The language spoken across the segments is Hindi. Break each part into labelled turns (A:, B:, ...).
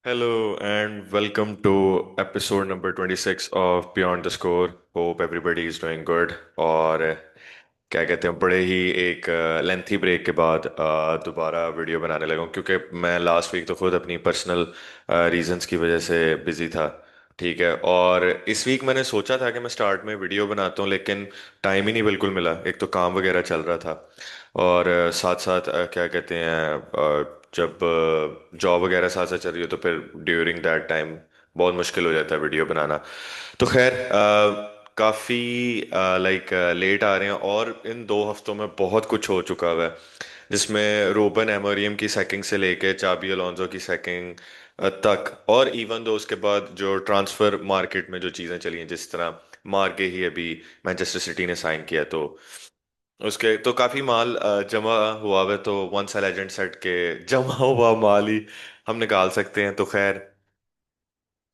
A: Hello and welcome to episode number 26 of Beyond the Score. Hope everybody is doing good. और क्या कहते हैं बड़े ही एक लेंथी ब्रेक के बाद दोबारा वीडियो बनाने लगा हूँ क्योंकि मैं लास्ट वीक तो खुद अपनी पर्सनल रीजंस की वजह से बिजी था। ठीक है। और इस वीक मैंने सोचा था कि मैं स्टार्ट में वीडियो बनाता हूँ लेकिन टाइम ही नहीं बिल्कुल मिला। एक तो काम वगैरह चल रहा था और साथ साथ क्या कहते हैं जब जॉब वगैरह साथ साथ चल रही हो तो फिर ड्यूरिंग दैट टाइम बहुत मुश्किल हो जाता है वीडियो बनाना। तो खैर काफ़ी लाइक लेट आ रहे हैं और इन 2 हफ्तों में बहुत कुछ हो चुका हुआ है जिसमें रोबन एमोरियम की सैकिंग से लेके चाबी अलोंसो की सैकिंग तक। और इवन दो उसके बाद जो ट्रांसफर मार्केट में जो चीज़ें चली हैं जिस तरह मार्के ही अभी मैनचेस्टर सिटी ने साइन किया तो उसके तो काफी माल जमा हुआ है। तो वन सा लेजेंड सेट के जमा हुआ माल ही हम निकाल सकते हैं। तो खैर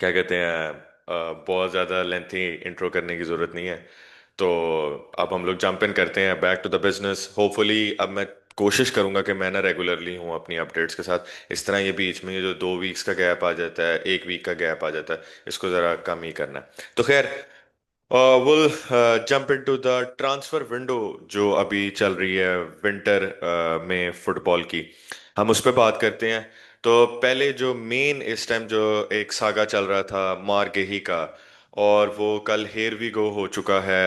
A: क्या कहते हैं बहुत ज़्यादा लेंथी इंट्रो करने की ज़रूरत नहीं है। तो अब हम लोग जंप इन करते हैं back to the business. Hopefully अब मैं कोशिश करूंगा कि मैं ना रेगुलरली हूँ अपनी अपडेट्स के साथ। इस तरह ये बीच में ये जो 2 वीक्स का गैप आ जाता है 1 वीक का गैप आ जाता है इसको ज़रा कम ही करना है। तो खैर will jump into the transfer window जो अभी चल रही है विंटर में फुटबॉल की। हम उस पर बात करते हैं। तो पहले जो मेन इस टाइम जो एक सागा चल रहा था मारगेही का और वो कल हेयर वी गो हो चुका है।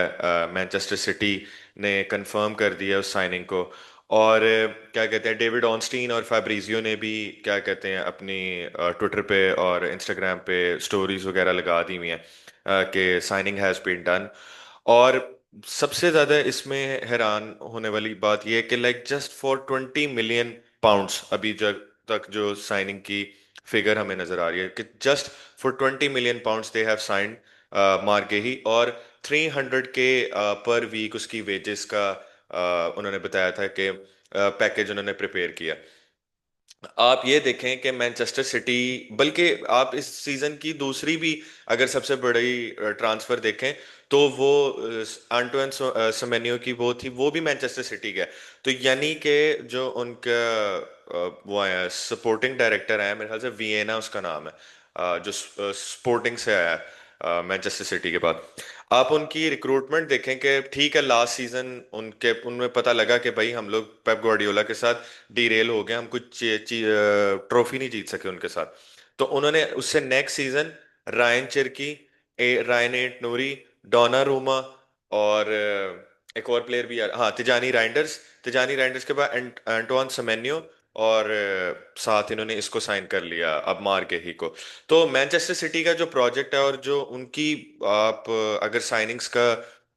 A: मैनचेस्टर सिटी ने कंफर्म कर दिया उस साइनिंग को। और क्या कहते हैं डेविड ऑनस्टीन और फैब्रिजियो ने भी क्या कहते हैं अपनी ट्विटर पे और इंस्टाग्राम पे स्टोरीज वगैरह लगा दी हुई हैं कि साइनिंग हैज बीन डन। और सबसे ज्यादा इसमें हैरान होने वाली बात यह है कि like just for 20 million pounds अभी जब तक जो साइनिंग की फिगर हमें नजर आ रही है कि just for 20 million pounds they have signed मार्गेही। और 300 के पर वीक उसकी वेजेस का उन्होंने बताया था कि पैकेज उन्होंने प्रिपेयर किया। आप ये देखें कि मैनचेस्टर सिटी बल्कि आप इस सीजन की दूसरी भी अगर सबसे बड़ी ट्रांसफर देखें तो वो आंटोइन सेमेन्यो की वो थी वो भी मैनचेस्टर सिटी का है। तो यानी कि जो उनका वो आया सपोर्टिंग डायरेक्टर है मेरे ख्याल से वियना उसका नाम है जो स्पोर्टिंग से आया है मैनचेस्टर सिटी के बाद। आप उनकी रिक्रूटमेंट देखें कि ठीक है लास्ट सीजन उनके उनमें पता लगा कि भाई हम लोग पेप ग्वार्डियोला के साथ डीरेल हो गए हम कुछ ट्रॉफी नहीं जीत सके उनके साथ। तो उन्होंने उससे next season Rayan Cherki Rayan Ait Nouri Donnarumma और एक और प्लेयर भी हाँ तिजानी राइंडर्स के बाद एंटोन सेमेन्यो और साथ इन्होंने इसको साइन कर लिया अब मार के ही को। तो मैनचेस्टर सिटी का जो प्रोजेक्ट है और जो उनकी आप अगर साइनिंग्स का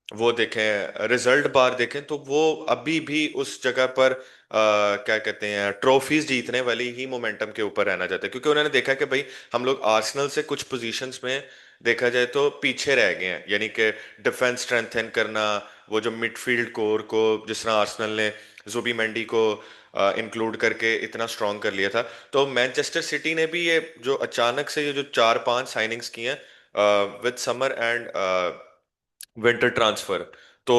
A: वो देखें रिजल्ट बार देखें तो वो अभी भी उस जगह पर क्या कहते हैं ट्रॉफीज जीतने वाली ही मोमेंटम के ऊपर रहना चाहते हैं क्योंकि उन्होंने देखा कि भाई हम लोग आर्सेनल से कुछ पोजीशंस में देखा जाए तो पीछे रह गए हैं। यानी कि डिफेंस स्ट्रेंथन करना वो जो मिडफील्ड कोर को जिस तरह आर्सेनल ने जुबी मेंडी को इंक्लूड करके इतना स्ट्रॉन्ग कर लिया था। तो मैनचेस्टर सिटी ने भी ये जो अचानक से ये जो 4-5 साइनिंग्स की हैं with summer and winter transfer तो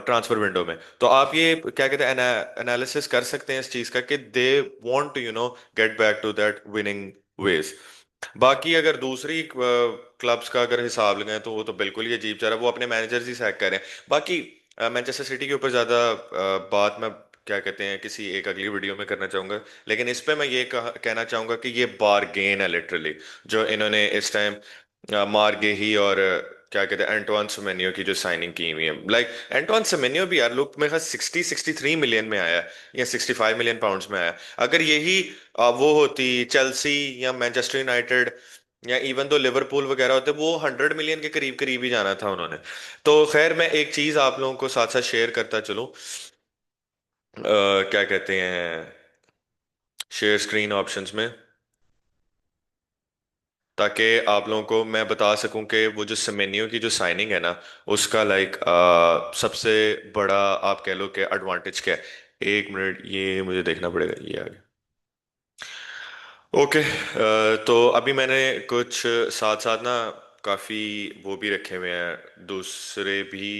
A: ट्रांसफर विंडो में तो आप ये क्या कहते हैं एनालिसिस कर सकते हैं इस चीज का कि they want to get back to that winning ways. बाकी अगर दूसरी क्लब्स का अगर हिसाब लगाएं तो वो तो बिल्कुल ही अजीब जा रहा है वो अपने मैनेजर्स ही सैक कर रहे हैं। बाकी मैनचेस्टर सिटी के ऊपर ज्यादा बात मैं क्या कहते हैं किसी एक अगली वीडियो में करना चाहूंगा। लेकिन इस पे मैं ये कहना चाहूंगा कि ये बारगेन है लिटरली जो इन्होंने इस टाइम मार्गे ही और क्या कहते हैं एंटोन सेमेन्यो की जो साइनिंग की हुई है। लाइक एंटोन सेमेन्यो भी यार लोग मेरे ख्याल 63 मिलियन में आया है या 65 मिलियन पाउंड्स में आया। अगर यही वो होती चेल्सी या मैनचेस्टर यूनाइटेड या इवन दो लिवरपूल वगैरह होते वो 100 मिलियन के करीब करीब ही जाना था उन्होंने। तो खैर मैं एक चीज आप लोगों को साथ साथ शेयर करता चलूं क्या कहते हैं शेयर स्क्रीन ऑप्शंस में ताकि आप लोगों को मैं बता सकूं कि वो जो सेमेन्यो की जो साइनिंग है ना उसका लाइक सबसे बड़ा आप कह लो कि एडवांटेज क्या है। 1 मिनट ये मुझे देखना पड़ेगा ये आ गया। ओके तो अभी मैंने कुछ साथ साथ ना काफ़ी वो भी रखे हुए हैं दूसरे भी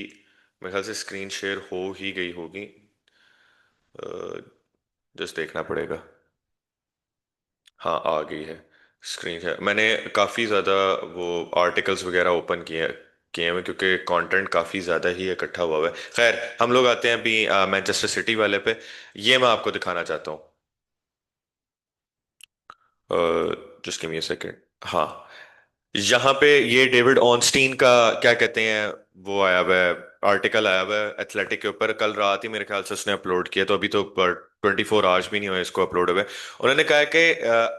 A: मेरे ख्याल से स्क्रीन शेयर हो ही गई होगी। जस्ट देखना पड़ेगा। हाँ आ गई है स्क्रीन है, मैंने काफ़ी ज़्यादा वो आर्टिकल्स वगैरह ओपन किए किए हुए, क्योंकि कंटेंट काफ़ी ज़्यादा ही इकट्ठा हुआ है। खैर, हम लोग आते हैं अभी मैनचेस्टर सिटी वाले पे। ये मैं आपको दिखाना चाहता हूँ। Just give me a second. हाँ, यहाँ पे ये डेविड ऑनस्टीन का क्या कहते हैं, वो आया हुआ है, आर्टिकल आया हुआ है एथलेटिक के ऊपर। कल रात ही मेरे ख्याल से उसने अपलोड किया, तो अभी तो 24 आवर्स भी नहीं हुए इसको अपलोड हुए। उन्होंने कहा है कि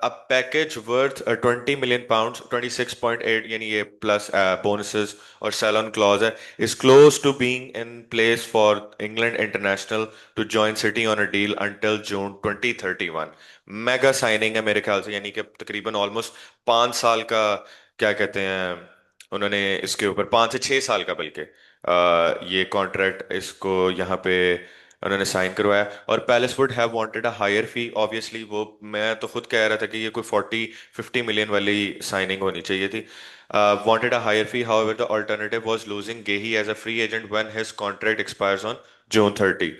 A: अ पैकेज वर्थ £20 million, 26.8, यानी ये प्लस बोनसेस और सैलॉन क्लॉज है, is close to being in place for England international to join City on a deal until June 2031। Mega signing है मेरे ख्याल से, यानी कि तकरीबन ऑलमोस्ट 5 साल का, क्या कहते हैं, उन्होंने इसके ऊपर 5 से 6 साल का, बल्कि ये कॉन्ट्रैक्ट इसको यहाँ पे उन्होंने साइन करवाया। और Palace would have wanted a higher fee, obviously वो, मैं तो खुद कह रहा था कि ये कोई 40-50 मिलियन वाली साइनिंग होनी चाहिए थी। Wanted a higher fee, however the alternative was losing Guehi as a free agent when his contract expires on June 30.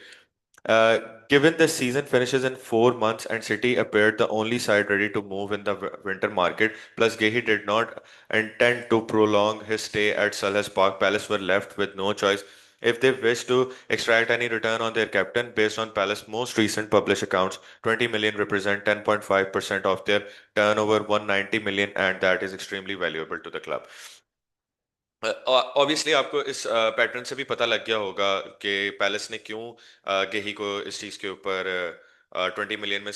A: Uh, Given the season finishes in 4 months and City appeared the only side ready to move in the winter market, plus Gehi did not intend to prolong his stay at Selhurst Park, Palace were left with no choice if they wish to extract any return on their captain. Based on Palace's most recent published accounts, 20 million represent 10.5% of their turnover, 190 million, and that is extremely valuable to the club. Obviously आपको इस पैटर्न से भी पता लग गया होगा कि पैलेस ने क्यों गेही को इस चीज़ के ऊपर 20 मिलियन में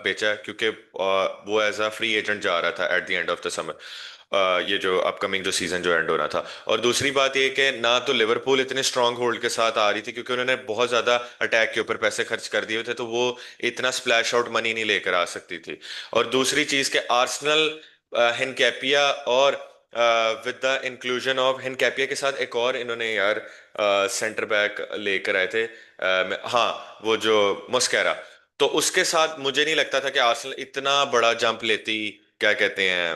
A: बेचा, क्योंकि वो एज अ फ्री एजेंट जा रहा था at the end of the summer, ये जो अपकमिंग जो सीजन जो एंड हो रहा था। और दूसरी बात ये कि ना तो लिवरपूल इतने स्ट्रांग होल्ड के साथ आ रही थी, क्योंकि उन्होंने बहुत ज़्यादा अटैक के ऊपर पैसे खर्च कर दिए थे, तो वो इतना स्प्लैश आउट मनी नहीं लेकर आ सकती थी। और दूसरी चीज़ के आर्सेनल, हिनकैपिया और विद द इंक्लूजन ऑफ हिनकैपिया के साथ एक और इन्होंने यार सेंटर बैक लेकर आए थे, हाँ, वो जो मुस्केरा, तो उसके साथ मुझे नहीं लगता था कि आर्सेनल इतना बड़ा जंप लेती, क्या कहते हैं,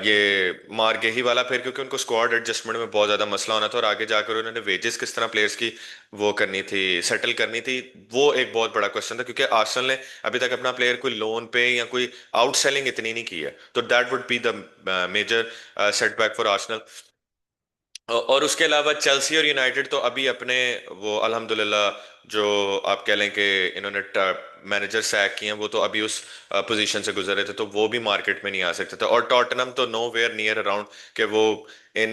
A: ये मारगेही वाला, फिर क्योंकि उनको स्क्वाड एडजस्टमेंट में बहुत ज्यादा मसला होना था, और आगे जाकर उन्होंने वेजेस किस तरह प्लेयर्स की वो करनी थी, सेटल करनी थी, वो एक बहुत बड़ा क्वेश्चन था, क्योंकि आर्सेनल ने अभी तक अपना प्लेयर कोई लोन पे या कोई आउटसेलिंग इतनी नहीं की है, तो that would be the major setback for Arsenal. और उसके अलावा चेल्सी और यूनाइटेड तो अभी अपने वो अल्हम्दुलिल्लाह, जो आप कह लें कि इन्होंने मैनेजर सैक किए हैं, वो तो अभी उस पोजीशन से गुजर रहे थे, तो वो भी मार्केट में नहीं आ सकते थे। और टॉटनहम तो नो वेयर नियर अराउंड कि वो इन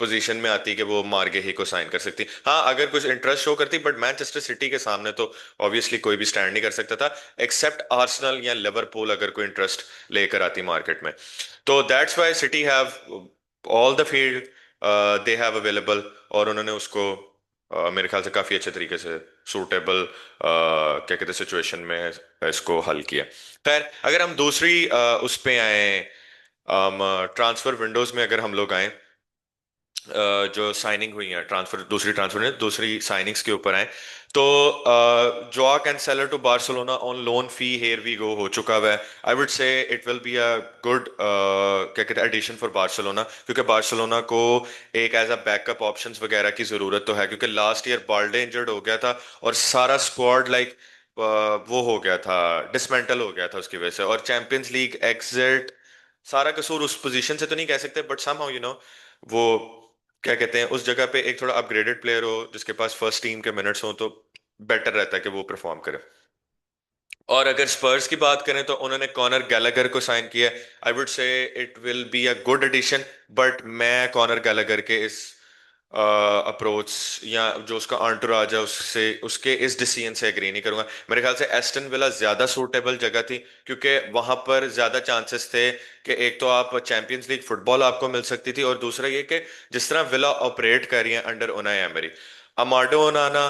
A: पोजीशन में आती कि वो मार्गे ही को साइन कर सकती, हाँ अगर कुछ इंटरेस्ट शो करती, बट मैनचेस्टर सिटी के सामने तो ऑब्वियसली कोई भी स्टैंड नहीं कर सकता था, एक्सेप्ट आर्सेनल या लिवरपूल अगर कोई इंटरेस्ट लेकर आती मार्केट में। तो that's why city have all the field they have available, और उन्होंने उसको मेरे ख्याल से काफी अच्छे तरीके से सूटेबल, क्या कहते हैं, सिचुएशन में इसको हल किया। खैर, अगर हम दूसरी उस पे आए, ट्रांसफर विंडोज में अगर हम लोग आए, जो साइनिंग हुई है, ट्रांसफर, दूसरी ट्रांसफर ने दूसरी साइनिंग्स के ऊपर आए, तो Joao Cancelo to Barcelona on loan fee, here we go हो चुका हुआ है। I would say it will be a good, क्या कहते हैं, एडिशन फॉर बार्सिलोना, क्योंकि बार्सिलोना को एक एज अ बैकअप ऑप्शंस वगैरह की जरूरत तो है, क्योंकि लास्ट ईयर बाल्डे इंजर्ड हो गया था, और सारा स्क्वाड लाइक वो हो गया था, डिसमेंटल हो गया था उसकी वजह से, और चैंपियंस लीग एग्जिट, सारा कसूर उस पोजीशन से तो नहीं कह सकते, बट समहाउ वो, क्या कहते हैं, उस जगह पे एक थोड़ा अपग्रेडेड प्लेयर हो जिसके पास फर्स्ट टीम के मिनट्स हो, तो बेटर रहता है कि वो परफॉर्म करे। और अगर स्पर्स की बात करें तो उन्होंने कॉनर गैलागर को साइन किया। I would say it will be a good addition, but मैं कॉनर गैलागर के इस अप्रोच या जो उसका एंटोuraज है उससे, उसके इस डिसीजन से एग्री नहीं करूंगा। मेरे ख्याल से एस्टन विला ज्यादा सूटेबल जगह थी, क्योंकि वहां पर ज्यादा चांसेस थे कि एक तो आप चैंपियंस लीग फुटबॉल आपको मिल सकती थी, और दूसरा ये कि जिस तरह विला ऑपरेट कर रही है under Unai Emery, Amadou Onana,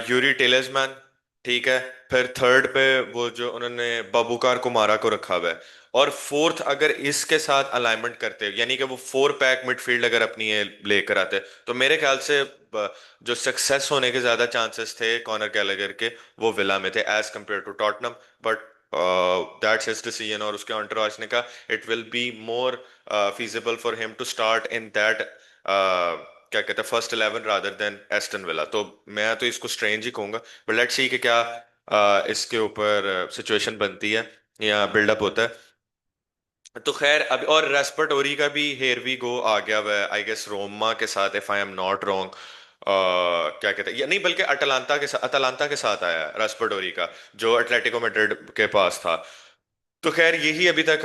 A: Youri Tielemans, ठीक है, फिर थर्ड पे वो जो उन्होंने बाबूकार कुमारा को रखा हुआ है, और फोर्थ अगर इसके साथ अलाइनमेंट करते, यानी कि वो 4 पैक मिडफील्ड अगर अपनी ये लेकर आते, तो मेरे ख्याल से जो सक्सेस होने के ज्यादा चांसेस थे कॉनर गैलेगर के, वो विला में थे as compared to Tottenham. But that's his decision, और उसके एंटोurage ने कहा it will be more feasible for him to start in that, क्या कहते हैं, first 11 rather than Aston Villa. तो मैं तो इसको स्ट्रेंज ही कहूंगा, बट लेट्स सी कि क्या इसके ऊपर सिचुएशन बनती है या बिल्डअप होता है। तो खैर अभी और रेस्पाटोरी का भी हेयर वी गो आ गया हुआ है आई गेस रोमा के साथ, if I am not wrong. क्या कहते हैं, या नहीं बल्कि अटलांटा के साथ आया है रेस्पाटोरी का, जो एटलेटिको मैड्रिड के पास था। तो खैर यही अभी तक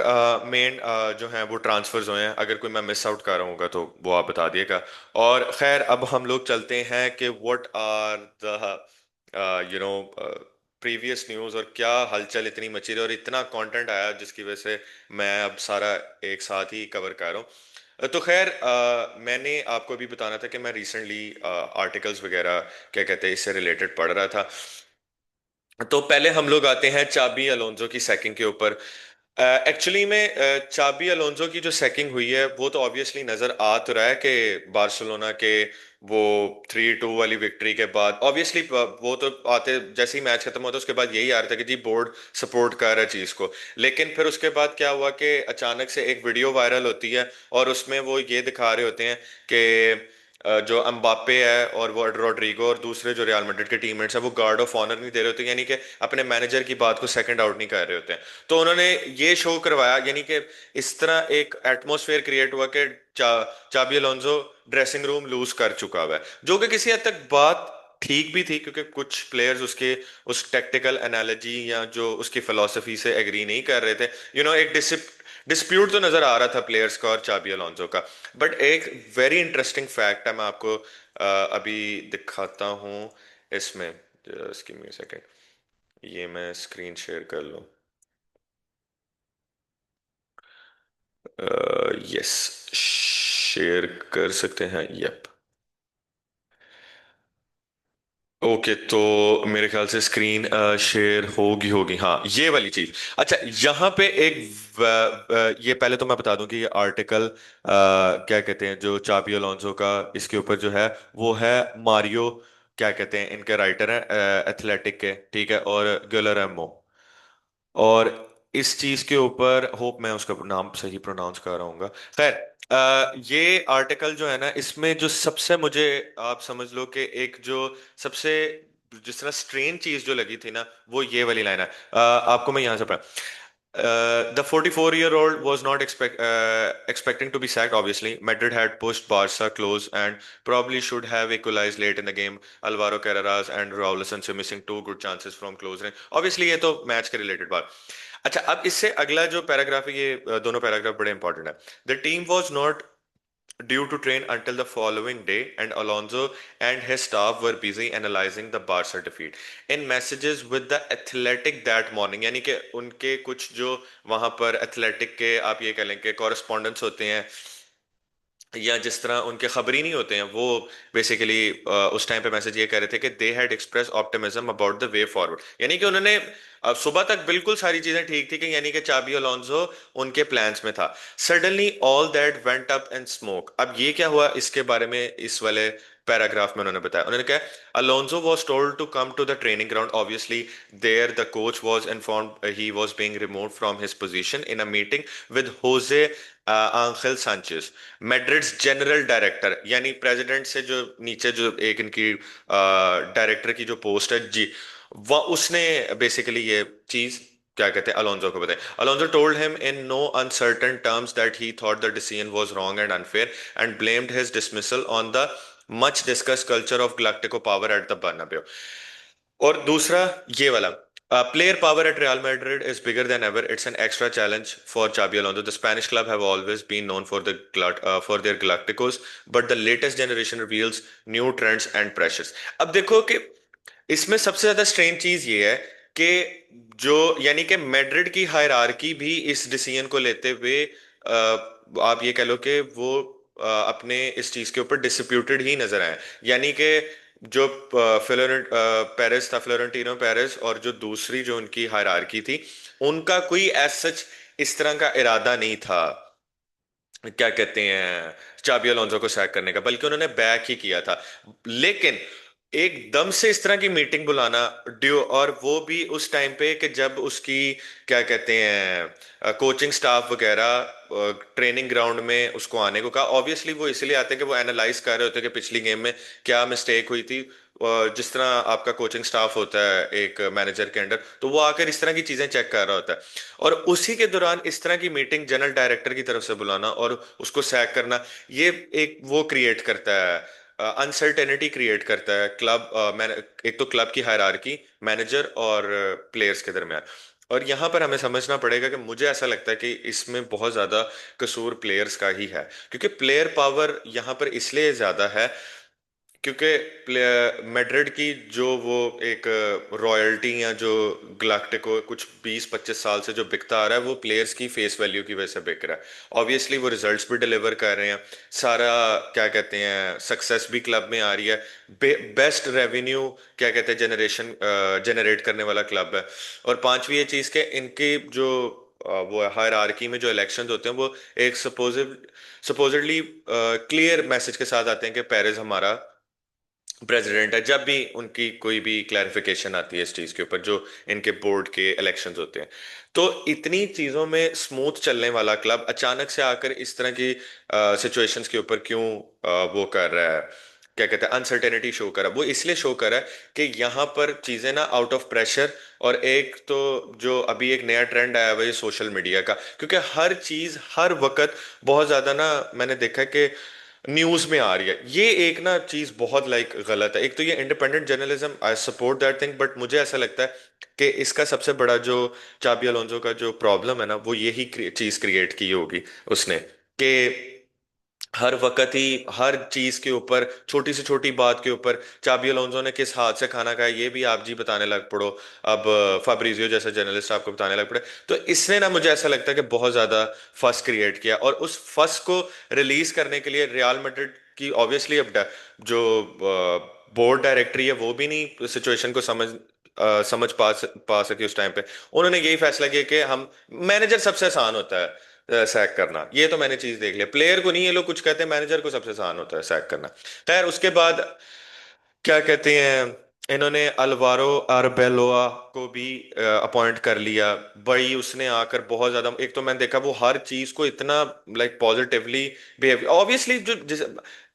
A: मेन जो है वो ट्रांसफर्स हुए हैं। अगर कोई मैं मिस आउट कर रहा हूँ तो वो आप बता दिएगा। और खैर अब हम लोग चलते हैं कि what are the you know previous news, और क्या हलचल इतनी मची रही और इतना कंटेंट आया जिसकी वजह से मैं अब सारा एक साथ ही कवर कर रहा हूँ। तो खैर मैंने आपको अभी बताना था कि मैं रिसेंटली आर्टिकल्स वगैरह क्या कहते हैं इससे रिलेटेड पढ़ रहा था। तो पहले हम लोग आते हैं चाबी अलोंजो की सैकिंग के ऊपर। एक्चुअली में चाबी अलोंजो की जो सैकिंग हुई है वो तो ऑब्वियसली नजर आ तो रहा है कि बार्सिलोना के वो 3-2 वाली विक्ट्री के बाद ऑब्वियसली वो तो आते जैसे ही मैच खत्म होता उसके बाद यही आ रहा था कि जी बोर्ड सपोर्ट कर रहा है चीज को। लेकिन फिर उसके बाद क्या हुआ कि अचानक से एक वीडियो वायरल होती है और उसमें वो ये दिखा रहे होते हैं कि जो अम्बापे है और वो रोड्रिगो और दूसरे जो रियल मैड्रिड के टीममेट्स हैं वो गार्ड ऑफ ऑनर नहीं दे रहे होते, यानी कि अपने मैनेजर की बात को सेकंड आउट नहीं कर रहे होते हैं। तो उन्होंने ये शो करवाया, यानी कि इस तरह एक एटमॉस्फेयर क्रिएट हुआ कि चाबी अलोंसो ड्रेसिंग रूम लूज कर चुका हुआ है, जो कि किसी हद तक बात ठीक भी थी क्योंकि कुछ प्लेयर्स उसके उस टेक्टिकल एनालॉजी या जो उसकी फिलॉसफी से एग्री नहीं कर रहे थे। एक डिस्प्यूट तो नजर आ रहा था प्लेयर्स का और चाबी अलोंसो का। बट एक वेरी इंटरेस्टिंग फैक्ट है, मैं आपको अभी दिखाता हूँ इसमें। Just give me a second, ये मैं स्क्रीन शेयर कर लूँ। यस, शेयर कर सकते हैं, यप। ओके, तो मेरे ख्याल से स्क्रीन शेयर होगी होगी, हाँ ये वाली चीज। अच्छा, यहाँ पे एक ये पहले तो मैं बता दूं कि ये आर्टिकल क्या कहते हैं जो चाबी अलोंसो का इसके ऊपर जो है वो है मारियो, क्या कहते हैं इनके राइटर हैं एथलेटिक के, ठीक है, और गुलरमो। और इस चीज के ऊपर होप मैं उसका नाम सही प्रोनाउंस कर रहा हूँ। खैर ये आर्टिकल जो है ना इसमें जो सबसे मुझे आप समझ लो कि एक जो सबसे जिस तरह स्ट्रेन चीज जो लगी थी ना वो ये वाली लाइन है। आपको मैं यहां से पढ़ा। The 44-year-old was not expecting to be sacked, obviously. Madrid had pushed Barca close and probably should have equalized late in the game. Alvaro Carreras and Raul Asensio missing two good chances from close range. Obviously, ये तो मैच के रिलेटेड बात। अच्छा, अब इससे अगला जो पैराग्राफ है ये दोनों पैराग्राफ बड़े इंपॉर्टेंट है। The team was not due to train until the following day, and Alonso and his staff were busy analyzing the Barca defeat. In messages with the Athletic that morning, यानी कि उनके कुछ जो वहां पर एथलेटिक के आप ये कह लें कि कॉरेस्पॉन्डेंट्स होते हैं या जिस तरह उनके खबरी नहीं होते हैं वो बेसिकली उस टाइम पे मैसेज ये कह रहे थे कि they had express optimism about the way forward, यानी कि उन्होंने सुबह तक बिल्कुल सारी चीजें ठीक थी कि यानी कि चाबी अलोंसो उनके प्लान्स में था। Suddenly all that went up and smoke. अब ये क्या हुआ इसके बारे में इस वाले पैराग्राफ में उन्होंने बताया। उन्होंने कहा Alonso was told to come to the training ground. Obviously, there the coach was informed he was being removed from his position in a meeting with Jose Angel Sanchez, Madrid's general director, यानी प्रेसिडेंट से जो नीचे जो एक इनकी डायरेक्टर की जो पोस्ट है जी, वह उसने बेसिकली ये चीज क्या कहते हैं अलोंजो को बताया। Alonso told him in no uncertain terms that he thought the decision was wrong and unfair and blamed his dismissal on the much discuss culture of galactico power at the Bernabeu. और दूसरा ये वाला, player power at Real Madrid is bigger than ever. It's an extra challenge for Xabi Alonso. The Spanish club have always been known for for their Galacticos, but the latest generation reveals new trends and pressures. अब देखो कि इसमें सबसे ज्यादा स्ट्रेन चीज ये है कि जो यानी कि मैड्रिड की हायरार्की भी इस डिसीजन को लेते हुए आप ये कह लो कि वो अपने इस चीज के ऊपर डिसप्यूटेड ही नजर आए। यानी कि जो पेरेस था, फ्लोरेंटिनो पेरेस, और जो दूसरी जो उनकी हायरार्की थी उनका कोई एज सच इस तरह का इरादा नहीं था क्या कहते हैं चाबी अलोंसो को सैक करने का, बल्कि उन्होंने बैक ही किया था। लेकिन एकदम से इस तरह की मीटिंग बुलाना ड्यू, और वो भी उस टाइम पे कि जब उसकी क्या कहते हैं कोचिंग स्टाफ वगैरह ट्रेनिंग ग्राउंड में उसको आने को कहा। ऑब्वियसली वो इसलिए आते हैं कि वो एनालाइज कर रहे होते हैं कि पिछली गेम में क्या मिस्टेक हुई थी, जिस तरह आपका कोचिंग स्टाफ होता है एक मैनेजर के अंडर, तो वो आकर इस तरह की चीजें चेक कर रहा होता है। और उसी के दौरान इस तरह की मीटिंग जनरल डायरेक्टर की तरफ से बुलाना और उसको सैक करना, ये एक वो क्रिएट करता है, अनसर्टेनिटी क्रिएट करता है क्लब, एक तो क्लब की हायरार्की, मैनेजर और प्लेयर्स के दरमियान। और यहाँ पर हमें समझना पड़ेगा कि मुझे ऐसा लगता है कि इसमें बहुत ज्यादा कसूर प्लेयर्स का ही है, क्योंकि प्लेयर पावर यहाँ पर इसलिए ज्यादा है क्योंकि मैड्रिड की जो वो एक रॉयल्टी या जो गैलाक्टिको कुछ 20-25 साल से जो बिकता आ रहा है, वो प्लेयर्स की फेस वैल्यू की वजह से बिक रहा है। ऑब्वियसली वो रिजल्ट्स भी डिलीवर कर रहे हैं, सारा क्या कहते हैं सक्सेस भी क्लब में आ रही है, बेस्ट रेवेन्यू क्या कहते हैं जनरेशन जनरेट करने वाला क्लब है। और पांचवी ये चीज़ के इनके जो वो हायरार्की में जो इलेक्शंस होते हैं वो एक सपोजिडली क्लियर मैसेज के साथ आते हैं कि पेरेज हमारा प्रेसिडेंट है। जब भी उनकी कोई भी क्लैरिफिकेशन आती है इस चीज के ऊपर, जो इनके बोर्ड के इलेक्शंस होते हैं, तो इतनी चीजों में स्मूथ चलने वाला क्लब अचानक से आकर इस तरह की सिचुएशंस के ऊपर क्यों वो कर रहा है, क्या कहते हैं अनसर्टेनिटी शो कर रहा है। वो इसलिए शो कर रहा है कि यहाँ पर चीजें ना आउट ऑफ प्रेशर, और एक तो जो अभी एक नया ट्रेंड आया हुआ है सोशल मीडिया का, क्योंकि हर चीज हर वक्त बहुत ज्यादा ना, मैंने देखा है कि न्यूज में आ रही है। ये एक ना चीज बहुत गलत है। एक तो ये independent journalism, I support that thing, but मुझे ऐसा लगता है कि इसका सबसे बड़ा जो चाबी अलोंसो का जो प्रॉब्लम है ना, वो यही चीज क्रिएट की होगी उसने, कि हर वक्त ही हर चीज के ऊपर, छोटी से छोटी बात के ऊपर चाबी अलोंसो ने किस हाथ से खाना खाया ये भी आप जी बताने लग पड़ो। अब फाब्रिजियो जैसा जर्नलिस्ट आपको बताने लग पड़े, तो इसने ना मुझे ऐसा लगता है कि बहुत ज्यादा फस क्रिएट किया, और उस फस को रिलीज करने के लिए रियल मैड्रिड की ऑब्वियसली अब जो बोर्ड डायरेक्टरी है वो भी नहीं सिचुएशन को समझ पा सकी उस टाइम पे। उन्होंने यही फैसला किया कि हम, मैनेजर सबसे आसान होता है सैक करना, ये तो मैंने चीज देख लिया, प्लेयर को नहीं ये लोग कुछ कहते हैं, मैनेजर को सबसे आसान होता है सैक करना। खैर उसके बाद क्या कहते हैं, इन्होंने अल्वारो आर्बेलोआ को भी अपॉइंट कर लिया। बड़ी उसने आकर बहुत ज्यादा, एक तो मैंने देखा वो हर चीज को इतना पॉजिटिवली बिहेव, ऑब्वियसली जो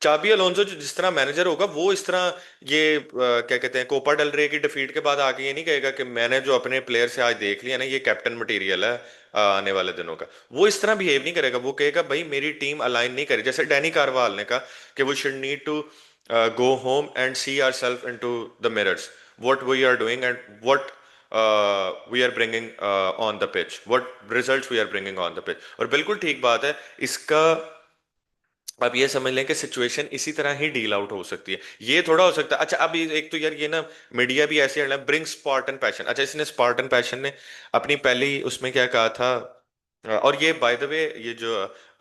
A: चाबी अलोंसो जो जिस तरह मैनेजर होगा वो इस तरह ये क्या कहते हैं कोपा डेल रे की डिफीट के बाद आके ये नहीं कहेगा कि मैंने जो अपने प्लेयर से आज देख लिया ना ये कैप्टन मटेरियल है आने वाले दिनों का। वो इस तरह बिहेव नहीं करेगा, वो कहेगा भाई मेरी टीम अलाइन नहीं करी, जैसे डैनी कारवाल ने कहा कि we should need to go home and see ourselves into the mirrors, what we are doing and what we are bringing on the pitch, what results we are bringing on the pitch। और बिल्कुल ठीक बात है इसका। अब ये समझ लें कि सिचुएशन इसी तरह ही डील आउट हो सकती है, ये थोड़ा हो सकता है। अच्छा अब एक तो यार ये ना मीडिया भी ऐसे है ब्रिंग स्पार्टन पैशन। अच्छा इसने स्पार्टन पैशन ने अपनी पहली उसमें क्या कहा था, और ये बाय द वे ये जो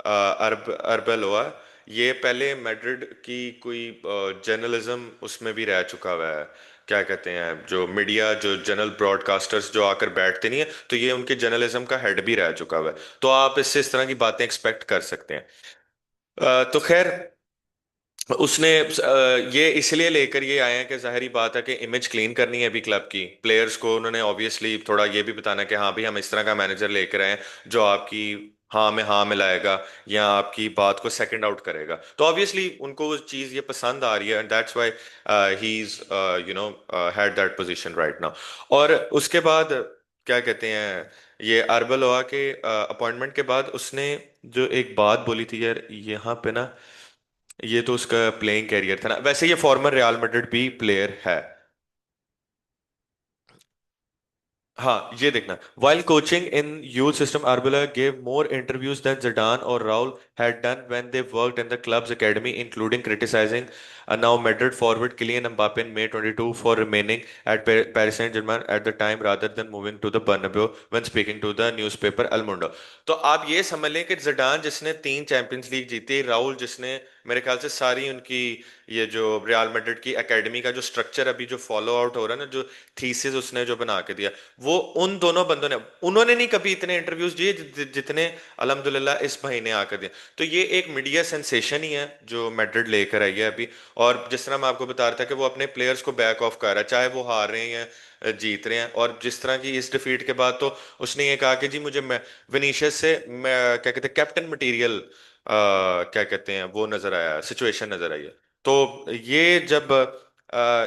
A: अरबेल हुआ, ये पहले मैड्रिड की कोई जर्नलिज्म उसमें भी रह चुका हुआ है, क्या कहते हैं जो मीडिया जो जनरल ब्रॉडकास्टर्स जो आकर बैठते नहीं है, तो ये उनके जर्नलिज्म का हेड भी रह चुका हुआ है। तो आप इससे इस तरह की बातें एक्सपेक्ट कर सकते हैं। तो खैर उसने ये इसलिए लेकर ये आए हैं कि जाहिर बात है कि इमेज क्लीन करनी है अभी क्लब की, प्लेयर्स को उन्होंने ऑब्वियसली थोड़ा ये भी बताना कि हाँ भाई हम इस तरह का मैनेजर लेकर आए हैं जो आपकी हाँ में हाँ मिलाएगा या आपकी बात को सेकंड आउट करेगा। तो ऑब्वियसली उनको वो चीज़ ये पसंद आ रही है, and that's why he is you know had that position right now. और उसके बाद क्या कहते हैं, ये अरबलोआ के अपॉइंटमेंट के बाद उसने जो एक बात बोली थी यार यहाँ पे ना, ये तो उसका प्लेइंग कैरियर था ना, वैसे ये फॉर्मर रियल मैड्रिड भी प्लेयर है। हाँ ये देखना, while coaching in youth system Arbella gave more interviews than Zidane or Raul had done when they worked in the club's academy, including criticizing now Madrid forward Kylian Mbappe in May 22 for remaining at Paris Saint-Germain at the time rather than moving to the Bernabeu when speaking to the newspaper El Mundo। तो आप ये समझ लें कि जिडान जिसने 3 चैंपियंस लीग जीती, राहुल जिसने मेरे ख्याल से सारी उनकी ये जो रियल मैड्रिड की एकेडमी का जो स्ट्रक्चर अभी जो फॉलो आउट हो रहा है ना, जो थीसिस उसने जो बना के दिया, वो उन दोनों बंदों ने, उन्होंने नहीं कभी इतने इंटरव्यूज दिए जितने अल्हम्दुलिल्लाह इस भाई ने आकर दिया। तो ये एक मीडिया सेंसेशन ही है जो मैड्रिड लेकर आई है अभी। और जिस तरह मैं आपको बता रहा था कि वो अपने प्लेयर्स को बैक ऑफ कर रहा है, चाहे वो हार रहे हैं या जीत रहे हैं। और जिस तरह की इस डिफीट के बाद तो उसने ये कहा कि जी मुझे विनीशियस से मैं क्या कहते हैं कैप्टन मटेरियल क्या कहते हैं वो नजर आया, सिचुएशन नजर आई है। तो ये जब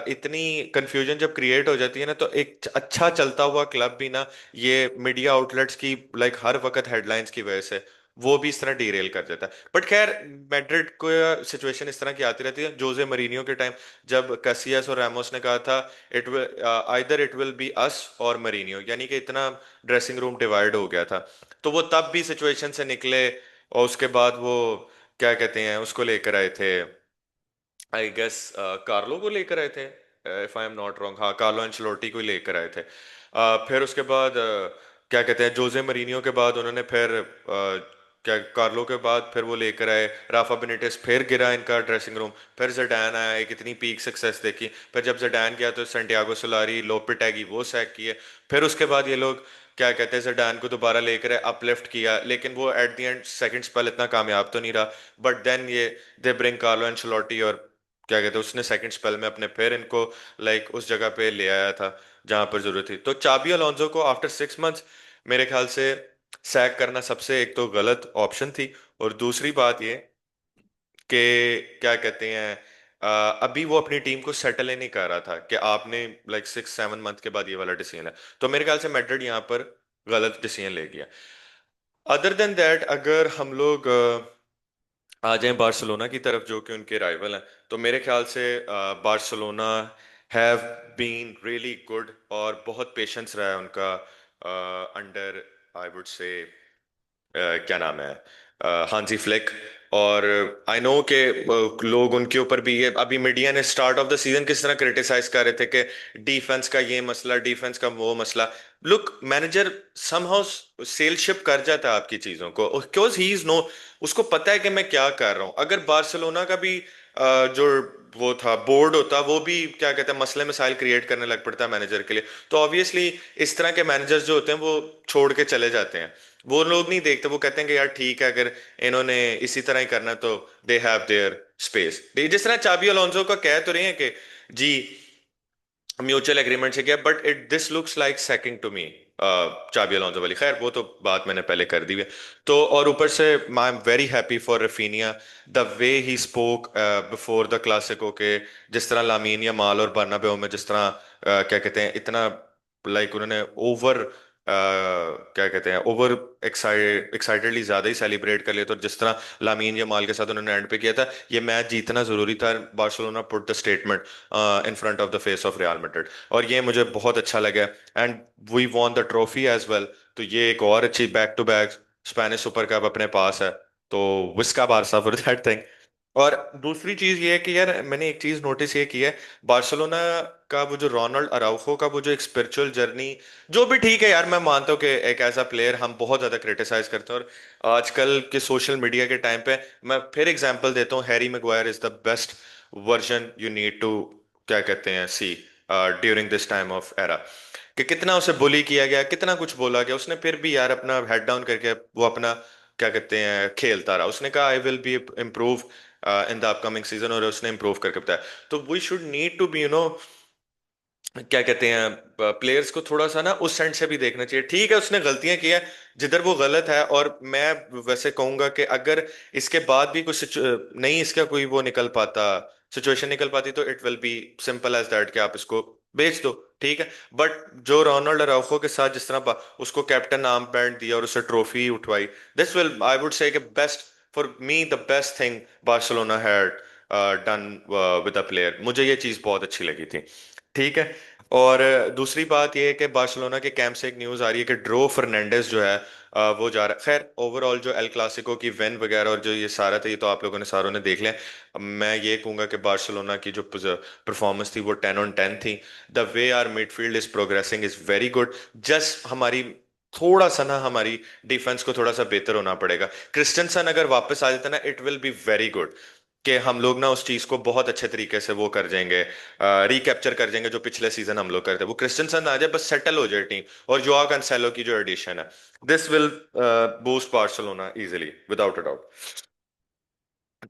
A: इतनी कंफ्यूजन जब क्रिएट हो जाती है ना, तो एक अच्छा चलता हुआ क्लब भी ना, ये मीडिया आउटलेट्स की लाइक हर वक्त हेडलाइंस की वजह से वो भी इस तरह डीरेल कर देता है। बट खैर, मैड्रिड को सिचुएशन इस तरह की आती रहती है। जोजे मरीनियो के टाइम जब कैसियास और रामोस ने कहा था it will either it will be us और मरीनियो, यानी कि इतना ड्रेसिंग रूम डिवाइड हो गया था, तो वो तब भी सिचुएशन से निकले। और उसके बाद वो क्या कहते हैं उसको लेकर आए थे, आई गेस कार्लो को लेकर आए थे, if I am not wrong, हाँ कार्लो एंचेलोटी को ही लेकर आए थे। फिर उसके बाद क्या कहते हैं जोजे मरीनियो के बाद उन्होंने फिर क्या कार्लो के बाद फिर वो लेकर आए राफा बेनिटेस, फिर गिरा इनका ड्रेसिंग रूम। फिर जडान आया, एक इतनी पीक सक्सेस देखी। फिर जब जडान गया तो सेंटियागो सोलारी, लोपेटेगी वो सैक किए। फिर उसके बाद ये लोग क्या कहते हैं जडान को दोबारा लेकर आए, अपलिफ्ट किया, लेकिन वो at the end second spell इतना कामयाब तो नहीं रहा। बट देन ये दे ब्रिंग कार्लो एंचेलोटी, और क्या कहते हैं उसने सेकंड स्पेल में अपने फिर इनको लाइक उस जगह पे ले आया था जहां पर जरूरत थी। तो चाबी अलोंसो को आफ्टर 6 मंथ्स मेरे ख्याल से सैक करना सबसे एक तो गलत ऑप्शन थी। और दूसरी बात ये कि क्या कहते हैं अभी वो अपनी टीम को सेटल ही नहीं कर रहा था कि आपने लाइक 6-7 मंथ के बाद ये वाला डिसीजन है। तो मेरे ख्याल से मैड्रिड यहाँ पर गलत डिसीजन ले गया। अदर देन दैट, अगर हम लोग आ जाएं बार्सिलोना की तरफ जो कि उनके राइवल हैं, तो मेरे ख्याल से Barcelona have been really good, और बहुत पेशेंस रहा है उनका अंडर, आई वुड से क्या नाम है, हांजी फ्लिक। और आई नो के लोग उनके ऊपर भी, ये अभी मीडिया ने स्टार्ट ऑफ द सीजन किस तरह क्रिटिसाइज कर रहे थे कि डिफेंस का ये मसला, डिफेंस का वो मसला। लुक, मैनेजर समहाउ सेलशिप कर जाता है आपकी चीजों को, बिकॉज ही इज नो, उसको पता है कि मैं क्या कर रहा हूँ। अगर बार्सिलोना का भी जो वो था बोर्ड होता, वो भी क्या कहते हैं मसले मसाइल क्रिएट करने लग पड़ता है मैनेजर के लिए, तो ऑब्वियसली इस तरह के मैनेजर्स जो होते हैं वो छोड़ के चले जाते हैं। वो लोग नहीं देखते, वो कहते हैं कि यार ठीक है, अगर इन्होंने इसी तरह ही करना तो दे हैव देयर स्पेस। जिस तरह चाबी अलोंसो का कह तो रहे हैं कि जी म्यूचुअल एग्रीमेंट से किया, but it this looks like second to me Xabi Alonso वाली। खैर वो तो बात मैंने पहले कर दी है। तो और ऊपर से I am very happy for Raphinha, the way he spoke before the Clasico के, जिस तरह लामीन यमाल और बर्नाबेउ में जिस तरह क्या कहते हैं इतना लाइक उन्होंने ओवर क्या कहते हैं ओवर एक्साइटेडली ज्यादा ही सेलिब्रेट कर लिया। तो जिस तरह लामीन यमाल के साथ उन्होंने एंड पे किया था, ये मैच जीतना जरूरी था। Barcelona put the statement in front of the face of Real Madrid, और ये मुझे बहुत अच्छा लगा। And we won the trophy as well, तो ये एक और अच्छी back to back Spanish Super Cup अपने पास है। तो visca Barca for that thing. और दूसरी चीज ये है कि यार मैंने एक चीज नोटिस ये की है, बार्सिलोना का वो जो रोनाल्ड अराउखो का वो जो एक स्पिरिचुअल जर्नी, जो भी ठीक है यार, मैं मानता हूँ कि एक ऐसा प्लेयर हम बहुत ज्यादा क्रिटिसाइज करते हैं, और आजकल के सोशल मीडिया के टाइम पे मैं फिर एग्जांपल देता हूँ, Harry Maguire is the best version you need to क्या कहते हैं see during this time of era. कि कितना उसे बुली किया गया, कितना कुछ बोला गया, उसने फिर भी यार अपना हेड डाउन करके वो अपना क्या कहते हैं खेलता रहा। उसने कहा I will be improve in the upcoming season, और उसने इम्प्रूव करके बताया। तो we should need to be क्या कहते हैं प्लेयर्स को थोड़ा सा ना उस साइड से भी देखना चाहिए। ठीक है उसने गलतियां की है जिधर वो गलत है, और मैं वैसे कहूंगा कि अगर इसके बाद भी कुछ नहीं इसका कोई वो निकल पाता, सिचुएशन निकल पाती, तो it will be simple as that कि आप इसको बेच दो, ठीक है। बट जो रोनाल्ड अराउखो के साथ जिस तरह उसको कैप्टन आर्म बैंड दिया और उसे ट्रॉफी उठवाई, this will I would say best for me, the best thing Barcelona had done with a player. मुझे ये चीज बहुत अच्छी लगी थी, ठीक है। और दूसरी बात यह है कि बार्सिलोना के कैंप से एक न्यूज़ आ रही है कि ड्रो फर्नांडिस जो है वो जा रहा है। खैर ओवरऑल जो एल क्लासिको की विन वगैरह और जो ये सारा था, ये तो आप लोगों ने सारों ने देख लिया। अब मैं ये कहूंगा कि बार्सिलोना की जो परफॉर्मेंस थी वो 10 on 10 थी। The way our midfield is progressing is very good. Just हमारी थोड़ा सा ना हमारी डिफेंस को थोड़ा सा बेहतर होना पड़ेगा। क्रिस्टनसन अगर वापस आ जाता ना, it will be very good, कि हम लोग ना उस चीज को बहुत अच्छे तरीके से वो कर जाएंगे, रिकैप्चर कर जाएंगे जो पिछले सीजन हम लोग करते। वो क्रिस्टनसन आ जाए, बस सेटल हो जाए टीम, और जोआ कैंसेलो की जो एडिशन है, this will boost Barcelona easily without a doubt.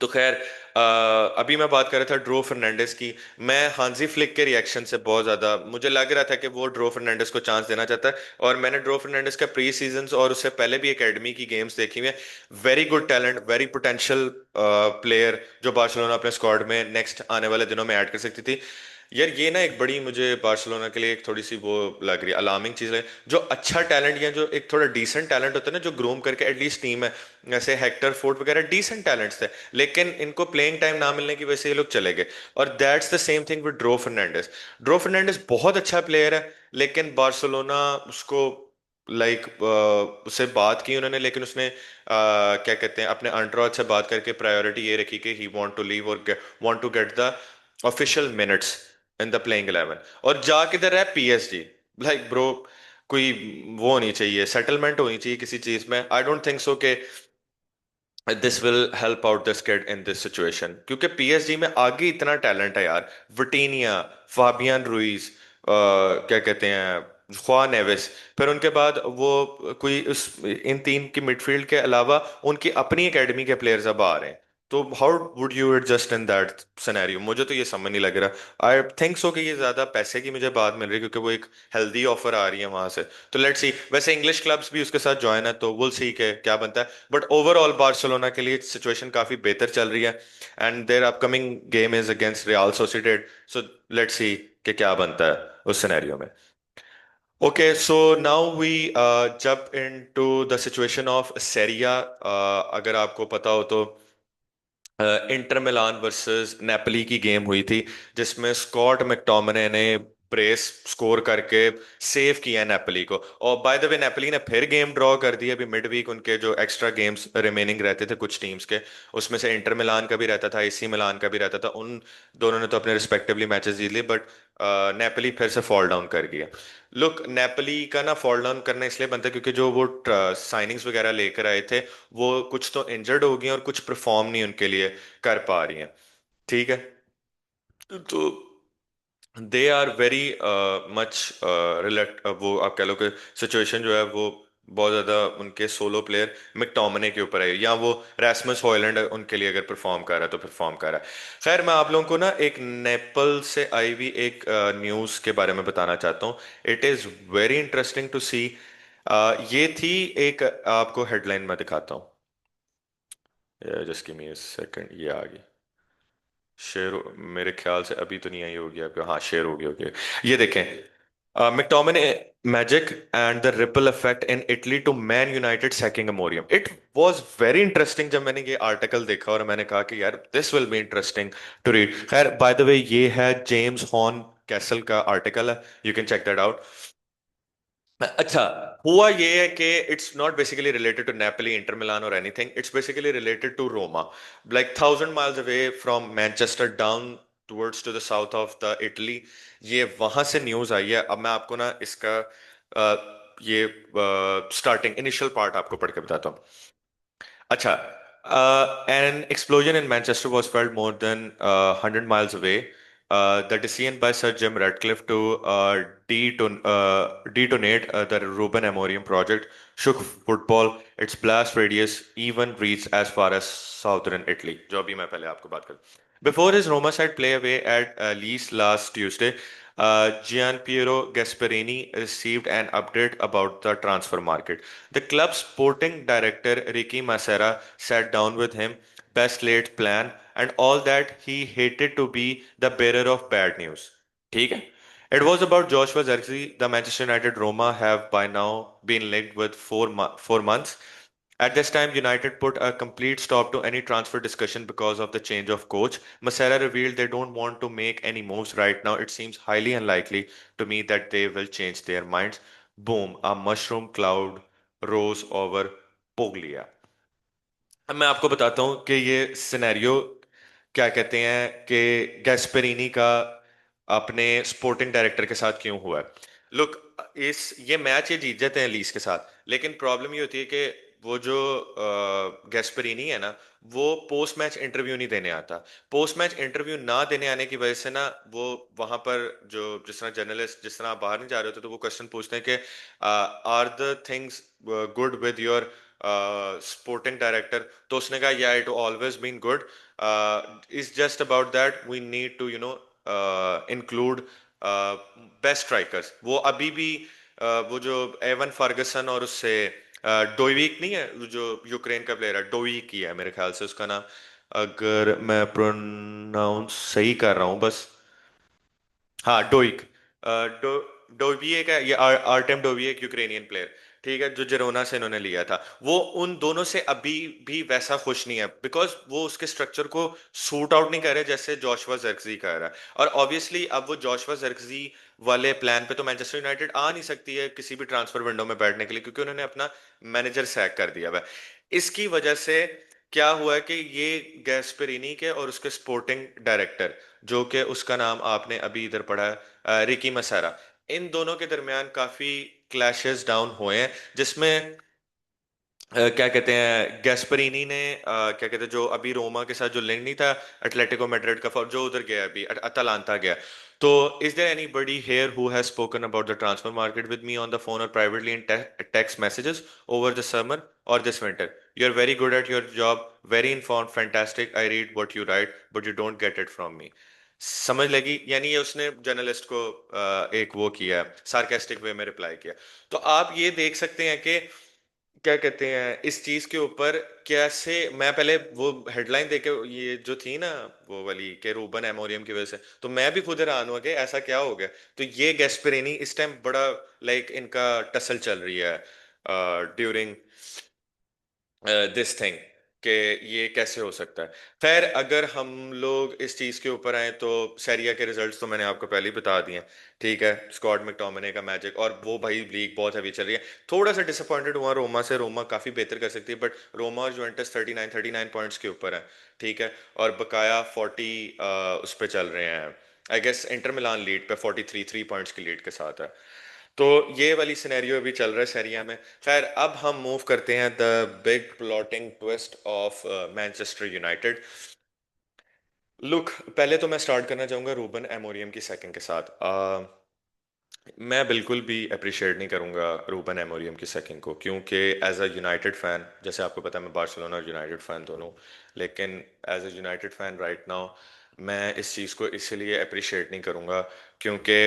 A: तो खैर अभी मैं बात कर रहा था ड्रो फर्नांडिस की। मैं हांजी फ्लिक के रिएक्शन से बहुत ज्यादा मुझे लग रहा था कि वो ड्रो फर्नांडिस को चांस देना चाहता है, और मैंने ड्रो फर्नांडिस का प्री सीजन और उससे पहले भी एकेडमी की गेम्स देखी हुई है। Very good talent, very potential player, जो बार्सिलोना अपने स्क्वाड में नेक्स्ट आने वाले दिनों में ऐड कर सकती थी। यार ये ना एक बड़ी मुझे बार्सिलोना के लिए एक थोड़ी सी वो लग रही है, अलार्मिंग चीज है। जो अच्छा टैलेंट या जो एक थोड़ा डिसेंट टैलेंट होता है ना, जो ग्रूम करके एटलीस्ट टीम है, जैसे हेक्टर फोर्ड वगैरह डिसेंट टैलेंट्स थे, लेकिन इनको प्लेइंग टाइम ना मिलने की वजह से ये लोग चले गए। और that's the same thing with Dro Fernandez. Dro Fernandez बहुत अच्छा प्लेयर है, लेकिन बार्सिलोना उसको लाइक उससे बात की उन्होंने, लेकिन उसने क्या कहते हैं, अपने अंडरऑथ से बात करके प्रायोरिटी ये रखी कि ही वांट टू लीव और want to get the official minutes in the playing 11। और जा किधर है पीएसजी? लाइक ब्रो, कोई वो होनी चाहिए, सेटलमेंट होनी चाहिए किसी चीज में। आई डोंट थिंक सो कि this will help out this kid in this situation, क्योंकि पीएसजी में आगे इतना टैलेंट है यार। विटीनिया, फाबियन रुइज, क्या कहते हैं, ख्वा नेवेस, फिर उनके बाद वो कोई उस इन तीन की मिडफील्ड के अलावा उनकी अपनी एकेडमी के प्लेयर्स अब आ रहे हैं। तो how would you adjust in that scenario? मुझे तो ये समझ नहीं लग रहा। आई थिंक सो कि ये ज्यादा पैसे की मुझे बात मिल रही है, क्योंकि वो एक हेल्दी ऑफर आ रही है वहां से। तो लेट्स सी, वैसे इंग्लिश क्लब्स भी उसके साथ ज्वाइन है, तो विल सी के क्या बनता है। बट ओवरऑल बार्सिलोना के लिए सिचुएशन काफी बेहतर चल रही है, and their upcoming game is against Real Sociedad. So let's see कि क्या बनता है उस सिनेरियो में। Okay, so now we jump into the situation of Serie आपको पता हो तो इंटर मिलान वर्सेस नेपली की गेम हुई थी, जिसमें स्कॉट मैकटोमिने ने ब्रेस स्कोर करके सेव किया नेपली को। और बाय द वे नेपली ने फिर गेम ड्रॉ कर दी अभी मिड वीक। उनके जो एक्स्ट्रा गेम्स रिमेनिंग रहते थे कुछ टीम्स के, उसमें से इंटर मिलान का भी रहता था, एसी मिलान का भी रहता था। उन दोनों ने तो अपने रिस्पेक्टिवली मैचेस जीत लिए, बट नेपली फिर से फॉल डाउन कर गया। लुक, नेपली का ना फॉल डाउन करना इसलिए बनता है क्योंकि जो वो साइनिंग्स वगैरह लेकर आए थे, वो कुछ तो इंजर्ड हो गई हैं और कुछ परफॉर्म नहीं उनके लिए कर पा रही हैं। ठीक है, तो they are very much relate, वो आप कह लो कि सिचुएशन जो है वो बहुत ज्यादा उनके सोलो प्लेयर मिकटोमने के ऊपर है, या वो रैसमस हॉयलैंड उनके लिए अगर परफॉर्म कर रहा है तो परफॉर्म कर रहा है। खैर, मैं आप लोगों को ना एक नेपाल से आई हुई एक न्यूज़ के बारे में बताना चाहता हूँ। It is very interesting to see. ये थी एक, आपको हेडलाइन में दिखाता हूँ, just give me a second, ये आ गई। शेयर मेरे ख्याल से अभी तो नहीं आई होगी आपको, हाँ शेयर होगी ये देखें। McTominay magic and the ripple effect in Italy to Man United sacking Amorim. It was very interesting जब मैंने ये आर्टिकल देखा, और मैंने कहा कि यार this will be interesting to read. खैर, बाय द वे, ये है जेम्स हॉर्न कैसल का आर्टिकल है, you can check that out. अच्छा, हुआ ये है कि it's not basically related to Napoli, Inter Milan और anything. It's basically related to Roma, like 1000 miles away from Manchester, down towards to the south of the Italy. ये वहां से न्यूज आई है। अब मैं आपको ना इसका ये स्टार्टिंग इनिशियल पार्ट आपको पढ़ के बताता हूँ। अच्छा, an explosion in Manchester was felt more than 100 miles away. The decision by Sir Jim Ratcliffe to detonate the Ruben Amorim project shook football. Its blast radius even reached as far as southern Italy. जो अभी मैं पहले आपको बात करूँ. Before his Roma side play away at Leeds last Tuesday, Gianpiero Gasperini received an update about the transfer market. The club's sporting director Ricky Masera sat down with him, best laid plan, and all that. He hated to be the bearer of bad news. ठीक है? It was about Joshua Zirkzee. The Manchester United Roma have by now been linked with 4 months. At this time, United put a complete stop to any transfer discussion because of the change of coach. Masera revealed they don't want to make any moves right now. It seems highly unlikely to me that they will change their minds. Boom, a mushroom cloud rose over Puglia. अब मैं आपको बताता हूँ कि ये सिनेरियो क्या कहते हैं कि गैस्पेरिनी का अपने स्पोर्टिंग डायरेक्टर के साथ क्यों हुआ है। लुक, इस ये मैच ये जीत जाते हैं लीस के साथ, लेकिन प्रॉब्लम ये होती है कि वो जो गैस्पेरिनी है ना, वो पोस्ट मैच इंटरव्यू नहीं देने आता। पोस्ट मैच इंटरव्यू ना देने आने की वजह से ना, वो वहां पर जो जिस तरह जर्नलिस्ट, जिस तरह आप बाहर नहीं जा रहे होते, तो वो क्वेश्चन पूछते हैं कि are the things good with your sporting director. तो उसने कहा yeah it always been good, is just about that we need to include best strikers. वो अभी भी वो जो एवन फर्गसन और उससे डोइविक नहीं है, वो जो यूक्रेन का प्लेयर है, डोइक ही है मेरे ख्याल से उसका नाम, अगर मैं प्रोनाउंस सही कर रहा हूँ बस। हाँ, डोइक। डो डोविएक है ये, आर्टेम डोविएक, यूक्रेनियन प्लेयर। ठीक है, जो जेरोना से इन्होंने लिया था। वो उन दोनों से अभी भी वैसा खुश नहीं है, बिकॉज वो उसके स्ट्रक्चर को सूट आउट नहीं कर रहे जैसे जोशुआ जर्क्जी कर रहा है। और ऑब्वियसली अब वो जोशुआ जर्क्जी वाले प्लान पे तो मैनचेस्टर यूनाइटेड आ नहीं सकती है किसी भी ट्रांसफर विंडो में बैठने के लिए, क्योंकि उन्होंने अपना मैनेजर सैक कर दिया हुआ है। इसकी वजह से क्या हुआ है कि ये गैस्पेरिनी के और उसके स्पोर्टिंग डायरेक्टर, जो कि उसका नाम आपने अभी इधर पढ़ा है, रिकी मसारा, इन दोनों के दरमियान काफी क्लैशेस डाउन हुए हैं, जिसमें क्या कहते हैं, गैस्परीनी ने क्या कहते हैं, जो अभी रोमा के साथ जो लिंक नहीं था, एटलेटिको मैड्रिड का, जो उधर गया अभी अतलांता गया। तो is there anybody here who has spoken about the transfer market with me on the phone और privately in text messages over the summer और this winter? You are very good at your job, very informed, fantastic, I read what you write but you don't get it from me. समझ लगी? यानी ये उसने जर्नलिस्ट को एक वो किया, सार्केस्टिक वे में रिप्लाई किया। तो आप ये देख सकते हैं कि क्या कहते हैं इस चीज के ऊपर कैसे, मैं पहले वो हेडलाइन देके ये जो थी ना, वो वाली के रूबन एमोरियम की वजह से, तो मैं भी खुद हैरान हुआ कि ऐसा क्या हो गया। तो ये गैस्पेरिनी इस टाइम बड़ा लाइक इनका टसल चल रही है ड्यूरिंग दिस थिंग, कि ये कैसे हो सकता है। खैर, अगर हम लोग इस चीज के ऊपर आए तो सेरिया के रिजल्ट्स तो मैंने आपको पहले ही बता दिए हैं। ठीक है, स्कॉट मैकटोमिने का मैजिक, और वो भाई लीग बहुत हैवी चल रही है। थोड़ा सा डिसअपॉइंटेड हुआ रोमा से, रोमा काफी बेहतर कर सकती है, बट रोमा और जुवेंटस 39 पॉइंट्स के ऊपर है। ठीक है, और बकाया 40 उस पे चल रहे हैं। I guess Inter Milan lead पे 43 3 पॉइंट्स की लीड के साथ है। तो ये वाली सिनेरियो अभी चल रहा है सेरिया में। खैर, अब हम मूव करते हैं the big plotting twist of Manchester United. Look, पहले तो मैं स्टार्ट करना चाहूंगा रूबन एमोरियम की सेकंड के साथ। मैं बिल्कुल भी अप्रिशिएट नहीं करूंगा रूबन एमोरियम की सेकंड को, क्योंकि एज अ यूनाइटेड फैन, जैसे आपको पता है मैं बार्सिलोना और यूनाइटेड फैन दोनों, लेकिन as a United fan right now मैं इस चीज़ को इसलिए अप्रिशिएट नहीं करूंगा क्योंकि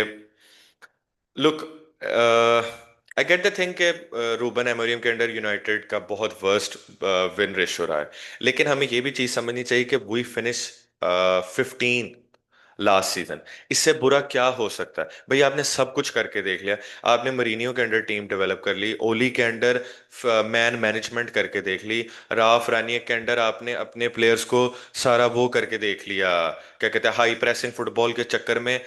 A: look, I get the thing कि रूबन एमोरियम के अंडर यूनाइटेड का बहुत वर्स्ट विन रेशियो रहा है, लेकिन हमें ये भी चीज समझनी चाहिए कि वी फिनिश 15 लास्ट सीजन। इससे बुरा क्या हो सकता है भाई? आपने सब कुछ करके देख लिया। आपने मरीनियो के अंडर टीम डेवलप कर ली, ओली के अंडर मैन मैनेजमेंट करके देख ली, राफ रानियक के अंडर आपने अपने प्लेयर्स को सारा वो करके देख लिया, क्या कहते हैं, हाई प्रेसिंग फुटबॉल के चक्कर में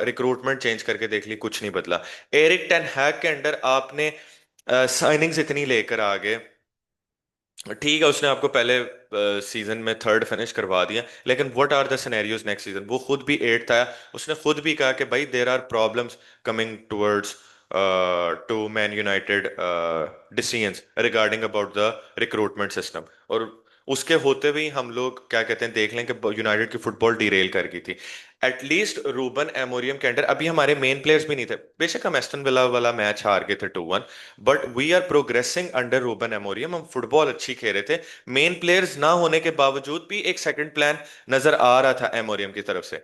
A: रिक्रूटमेंट चेंज करके देख ली, कुछ नहीं बदला। एरिक टेन हैग के अंडर आपने साइनिंग्स इतनी लेकर आ गए। ठीक है, उसने आपको पहले सीजन में थर्ड फिनिश करवा दिया, लेकिन what are the scenarios next season? वो खुद भी एट था। उसने खुद भी कहा कि भाई there are problems coming towards to Man United decisions regarding about the recruitment system. और उसके होते हुए हम लोग क्या कहते हैं देख लें कि यूनाइटेड की फुटबॉल डिरेल कर गई थी। एटलीस्ट रूबन एमोरियम के अंडर अभी हमारे मेन प्लेयर्स भी नहीं थे। बेशक हम एस्टन विला वाला मैच हार गए थे 2-1, but we are progressing under Ruben Amorim. हम फुटबॉल अच्छी खेल रहे थे, मेन प्लेयर्स ना होने के बावजूद भी एक सेकंड प्लान नजर आ रहा था एमोरियम की तरफ से।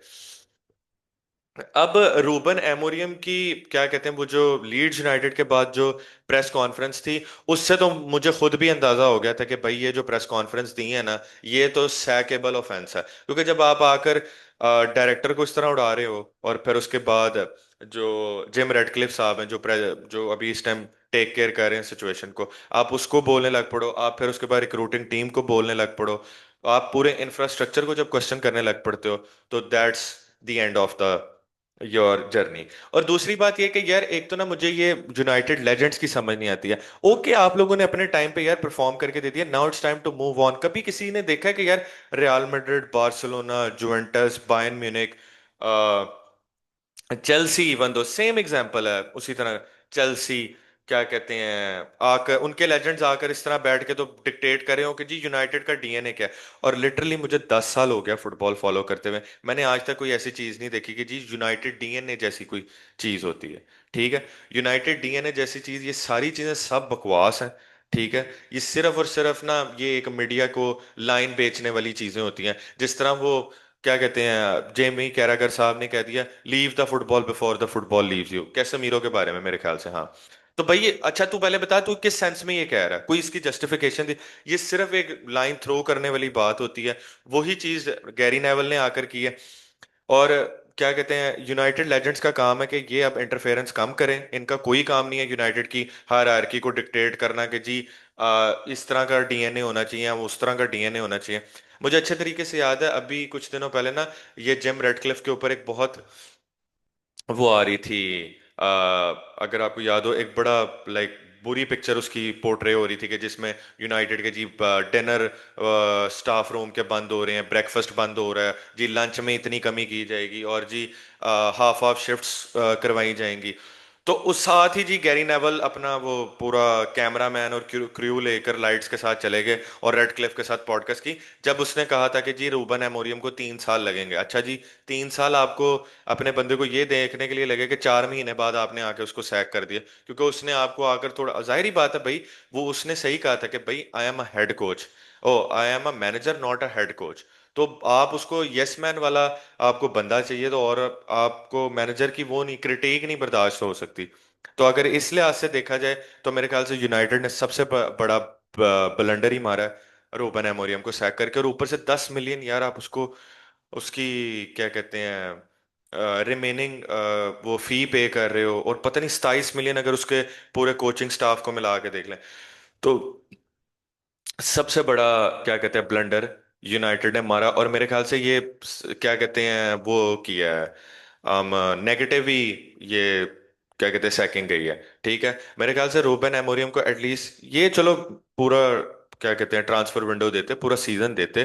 A: अब रूबन एमोरियम की क्या कहते हैं, वो जो लीड्स यूनाइटेड के बाद जो प्रेस कॉन्फ्रेंस थी, उससे तो मुझे खुद भी अंदाजा हो गया था कि भाई ये जो प्रेस कॉन्फ्रेंस दी है ना, ये तो सैकेबल ऑफेंस है। क्योंकि जब आप आकर डायरेक्टर को इस तरह उड़ा रहे हो, और फिर उसके बाद जो जिम रेडक्लिफ साहब हैं, जो अभी इस टाइम टेक केयर कर रहे हैं सिचुएशन को, आप उसको बोलने लग पड़ो, आप फिर उसके बाद रिक्रूटिंग टीम को बोलने लग पड़ो, आप पूरे इंफ्रास्ट्रक्चर को जब क्वेश्चन करने लग पड़ते हो, तो that's the end of the your journey. और दूसरी बात ये कि यार, एक तो ना मुझे ये यूनाइटेड लेजेंड्स की समझ नहीं आती है। ओके, आप लोगों ने अपने टाइम पे यार परफॉर्म करके दे दिया, now it's time to move on. कभी किसी ने देखा है कि यार Real Madrid, Barcelona, Juventus, Bayern Munich, Chelsea, even though same example है उसी तरह, चेल्सी, क्या कहते हैं, आकर उनके लेजेंड्स आकर इस तरह बैठ के तो डिक्टेट करे हो कि जी यूनाइटेड का डीएनए क्या है। और लिटरली मुझे 10 साल हो गया फुटबॉल फॉलो करते हुए, मैंने आज तक कोई ऐसी चीज नहीं देखी कि जी यूनाइटेड डीएनए जैसी कोई चीज होती है। ठीक है, यूनाइटेड डीएनए जैसी चीज, ये सारी चीजें सब बकवास हैं। ठीक है, ये सिर्फ और सिर्फ ना ये एक मीडिया को लाइन बेचने वाली चीजें होती हैं। जिस तरह वो क्या कहते हैं, जेमी कैरागर साहब ने कह दिया, leave the football before the football leaves you, Casemiro के बारे में मेरे ख्याल से। हाँ, तो भाई अच्छा तू पहले बता, तू किस सेंस में ये कह रहा है, कोई इसकी जस्टिफिकेशन दी? ये सिर्फ एक लाइन थ्रो करने वाली बात होती है। वही चीज गैरी नेवल ने आकर की है। और क्या कहते हैं, यूनाइटेड लेजेंड्स का काम है कि ये अब इंटरफेरेंस कम करें। इनका कोई काम नहीं है यूनाइटेड की हायरार्की को डिक्टेट करना कि जी इस तरह का डीएनए होना चाहिए या उस तरह का डीएनए होना चाहिए। मुझे अच्छे तरीके से याद है, अभी कुछ दिनों पहले ना ये जिम रेडक्लिफ के ऊपर एक बहुत वो आ रही थी। आ, अगर आपको याद हो, एक बड़ा लाइक बुरी पिक्चर उसकी पोर्ट्रे हो रही थी कि जिसमें यूनाइटेड के जी डिनर स्टाफ रूम के बंद हो रहे हैं, ब्रेकफास्ट बंद हो रहा है जी, लंच में इतनी कमी की जाएगी और जी हाफ हाफ शिफ्ट्स करवाई जाएंगी। तो उस साथ ही जी गैरी नेवल अपना वो पूरा कैमरामैन और क्रू लेकर लाइट्स के साथ चले गए और रेड क्लिफ के साथ पॉडकास्ट की। जब उसने कहा था कि जी रूबन एमोरियम को 3 साल लगेंगे, अच्छा जी 3 साल आपको अपने बंदे को ये देखने के लिए लगे कि 4 महीने बाद आपने आके उसको सैक कर दिया क्योंकि उसने आपको आकर थोड़ा, जाहिर ही बात है भाई, वो उसने सही कहा था कि भाई I am a head coach, oh I am a manager not a head coach. तो आप उसको यस मैन वाला आपको बंदा चाहिए, तो और आपको मैनेजर की वो नहीं, क्रिटिक नहीं बर्दाश्त हो सकती। तो अगर इस लिहाज से देखा जाए तो मेरे ख्याल से यूनाइटेड ने सबसे बड़ा ब्लंडर ही मारा है रूबन एमोरियम को सैक करके। और ऊपर से 10 मिलियन यार आप उसको, उसकी क्या कहते हैं रिमेनिंग वो फी पे कर रहे हो, और पता नहीं 27 मिलियन अगर उसके पूरे कोचिंग स्टाफ को मिला के देख लें तो सबसे बड़ा क्या कहते हैं ब्लंडर यूनाइटेड ने मारा। और मेरे ख्याल से ये क्या कहते हैं वो किया है नेगेटिव ही, ये क्या कहते हैं सैकिंग गई है। ठीक है, मेरे ख्याल से रूबन एमोरियम को एटलीस्ट ये चलो पूरा क्या कहते हैं ट्रांसफर विंडो देते, पूरा सीजन देते,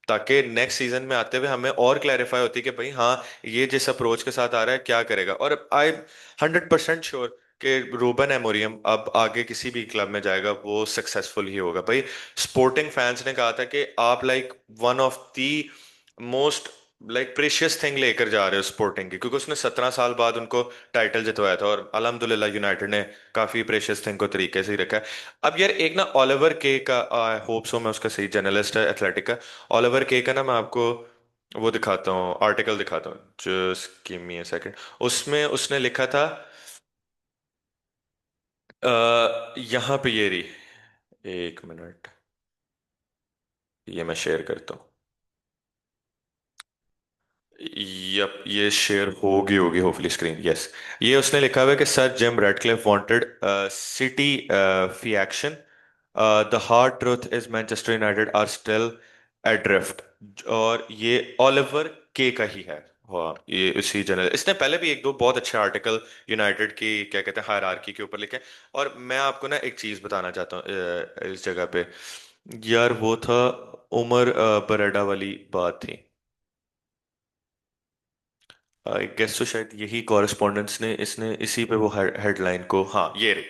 A: ताकि नेक्स्ट सीजन में आते हुए हमें और क्लैरिफाई होती कि भाई हाँ ये जिस अप्रोच के साथ आ रहा है क्या करेगा। और आई 100% श्योर कि रूबन एमोरियम अब आगे किसी भी क्लब में जाएगा वो सक्सेसफुल ही होगा भाई। स्पोर्टिंग फैंस ने कहा था कि आप like one of the most like precious thing लेकर जा रहे हो स्पोर्टिंग की, क्योंकि उसने 17 साल बाद उनको टाइटल जितवाया था और अल्हम्दुलिल्लाह यूनाइटेड ने काफी प्रेशियस थिंग को तरीके से ही रखा है। अब यार एक ना ओलिवर के का, आई होप सो मैं उसका सही जर्नलिस्ट है एथलेटिक का, ओलिवर के का ना मैं आपको वो दिखाता हूँ, आर्टिकल दिखाता हूँ, just give me a second. उसमें उसने लिखा था यहाँ पे ये रही, 1 मिनट, ये मैं शेयर करता हूँ। यप, ये शेयर होगी होगी होपफुली स्क्रीन, यस। ये उसने लिखा हुआ है कि sir Jim Ratcliffe wanted city fee action, the hard truth is Manchester United are still adrift. और ये ओलिवर के का ही है। हाँ, ये उसी जनरल, इसने पहले भी एक दो बहुत अच्छे आर्टिकल यूनाइटेड की क्या कहते हैं हायरार्की के ऊपर लिखे हैं। और मैं आपको ना एक चीज बताना चाहता हूँ इस जगह पे, यार वो था उमर बराडा वाली बात थी। आई गेस तो शायद यही कॉरेस्पॉन्डेंस ने इसने इसी पे वो हेडलाइन को, हाँ ये रही।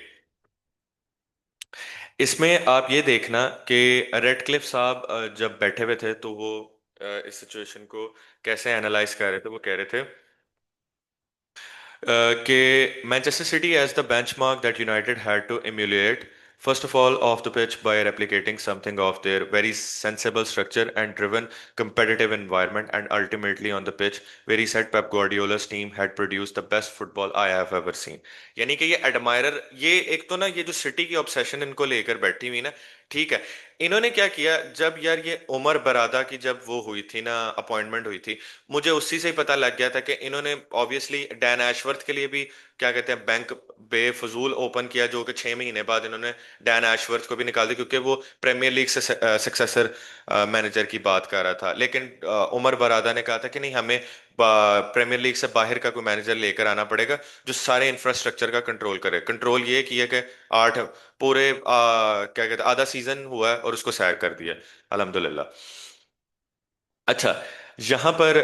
A: इसमें आप ये देखना कि रेडक्लिफ साहब जब बैठे हुए थे तो वो इस सिचुएशन को कैसे एनालाइज कर रहे थे। वो कह रहे थे कि Manchester City as the benchmark that United had to emulate, first of all off the pitch by replicating something of their very sensible structure and driven competitive environment, and ultimately on the pitch where he said Pep Guardiola's team had produced the best football I have ever seen। यानी कि ये एडमायरर, ये एक तो ना ये जो सिटी की ऑब्सेशन इनको लेकर बैठी हुई ना, ठीक है, इन्होंने क्या किया जब यार ये उमर बरादा की जब वो हुई थी ना, अपॉइंटमेंट हुई थी, मुझे उसी से ही पता लग गया था कि इन्होंने ऑब्वियसली डैन एशवर्थ के लिए भी क्या कहते हैं बैंक बेफजूल ओपन किया, जो कि 6 महीने बाद इन्होंने डैन एशवर्थ को भी निकाल दिया क्योंकि वो प्रीमियर लीग से सक्सेसर मैनेजर की बात कर रहा था। लेकिन उमर बरादा ने कहा था कि नहीं, हमें प्रीमियर लीग से बाहर का कोई मैनेजर लेकर आना पड़ेगा जो सारे इंफ्रास्ट्रक्चर का कंट्रोल करे। कंट्रोल ये किया कि 8 पूरे क्या कहते हैं आधा सीजन हुआ है और उसको सैक कर दिया अल्हम्दुलिल्लाह। अच्छा, यहाँ पर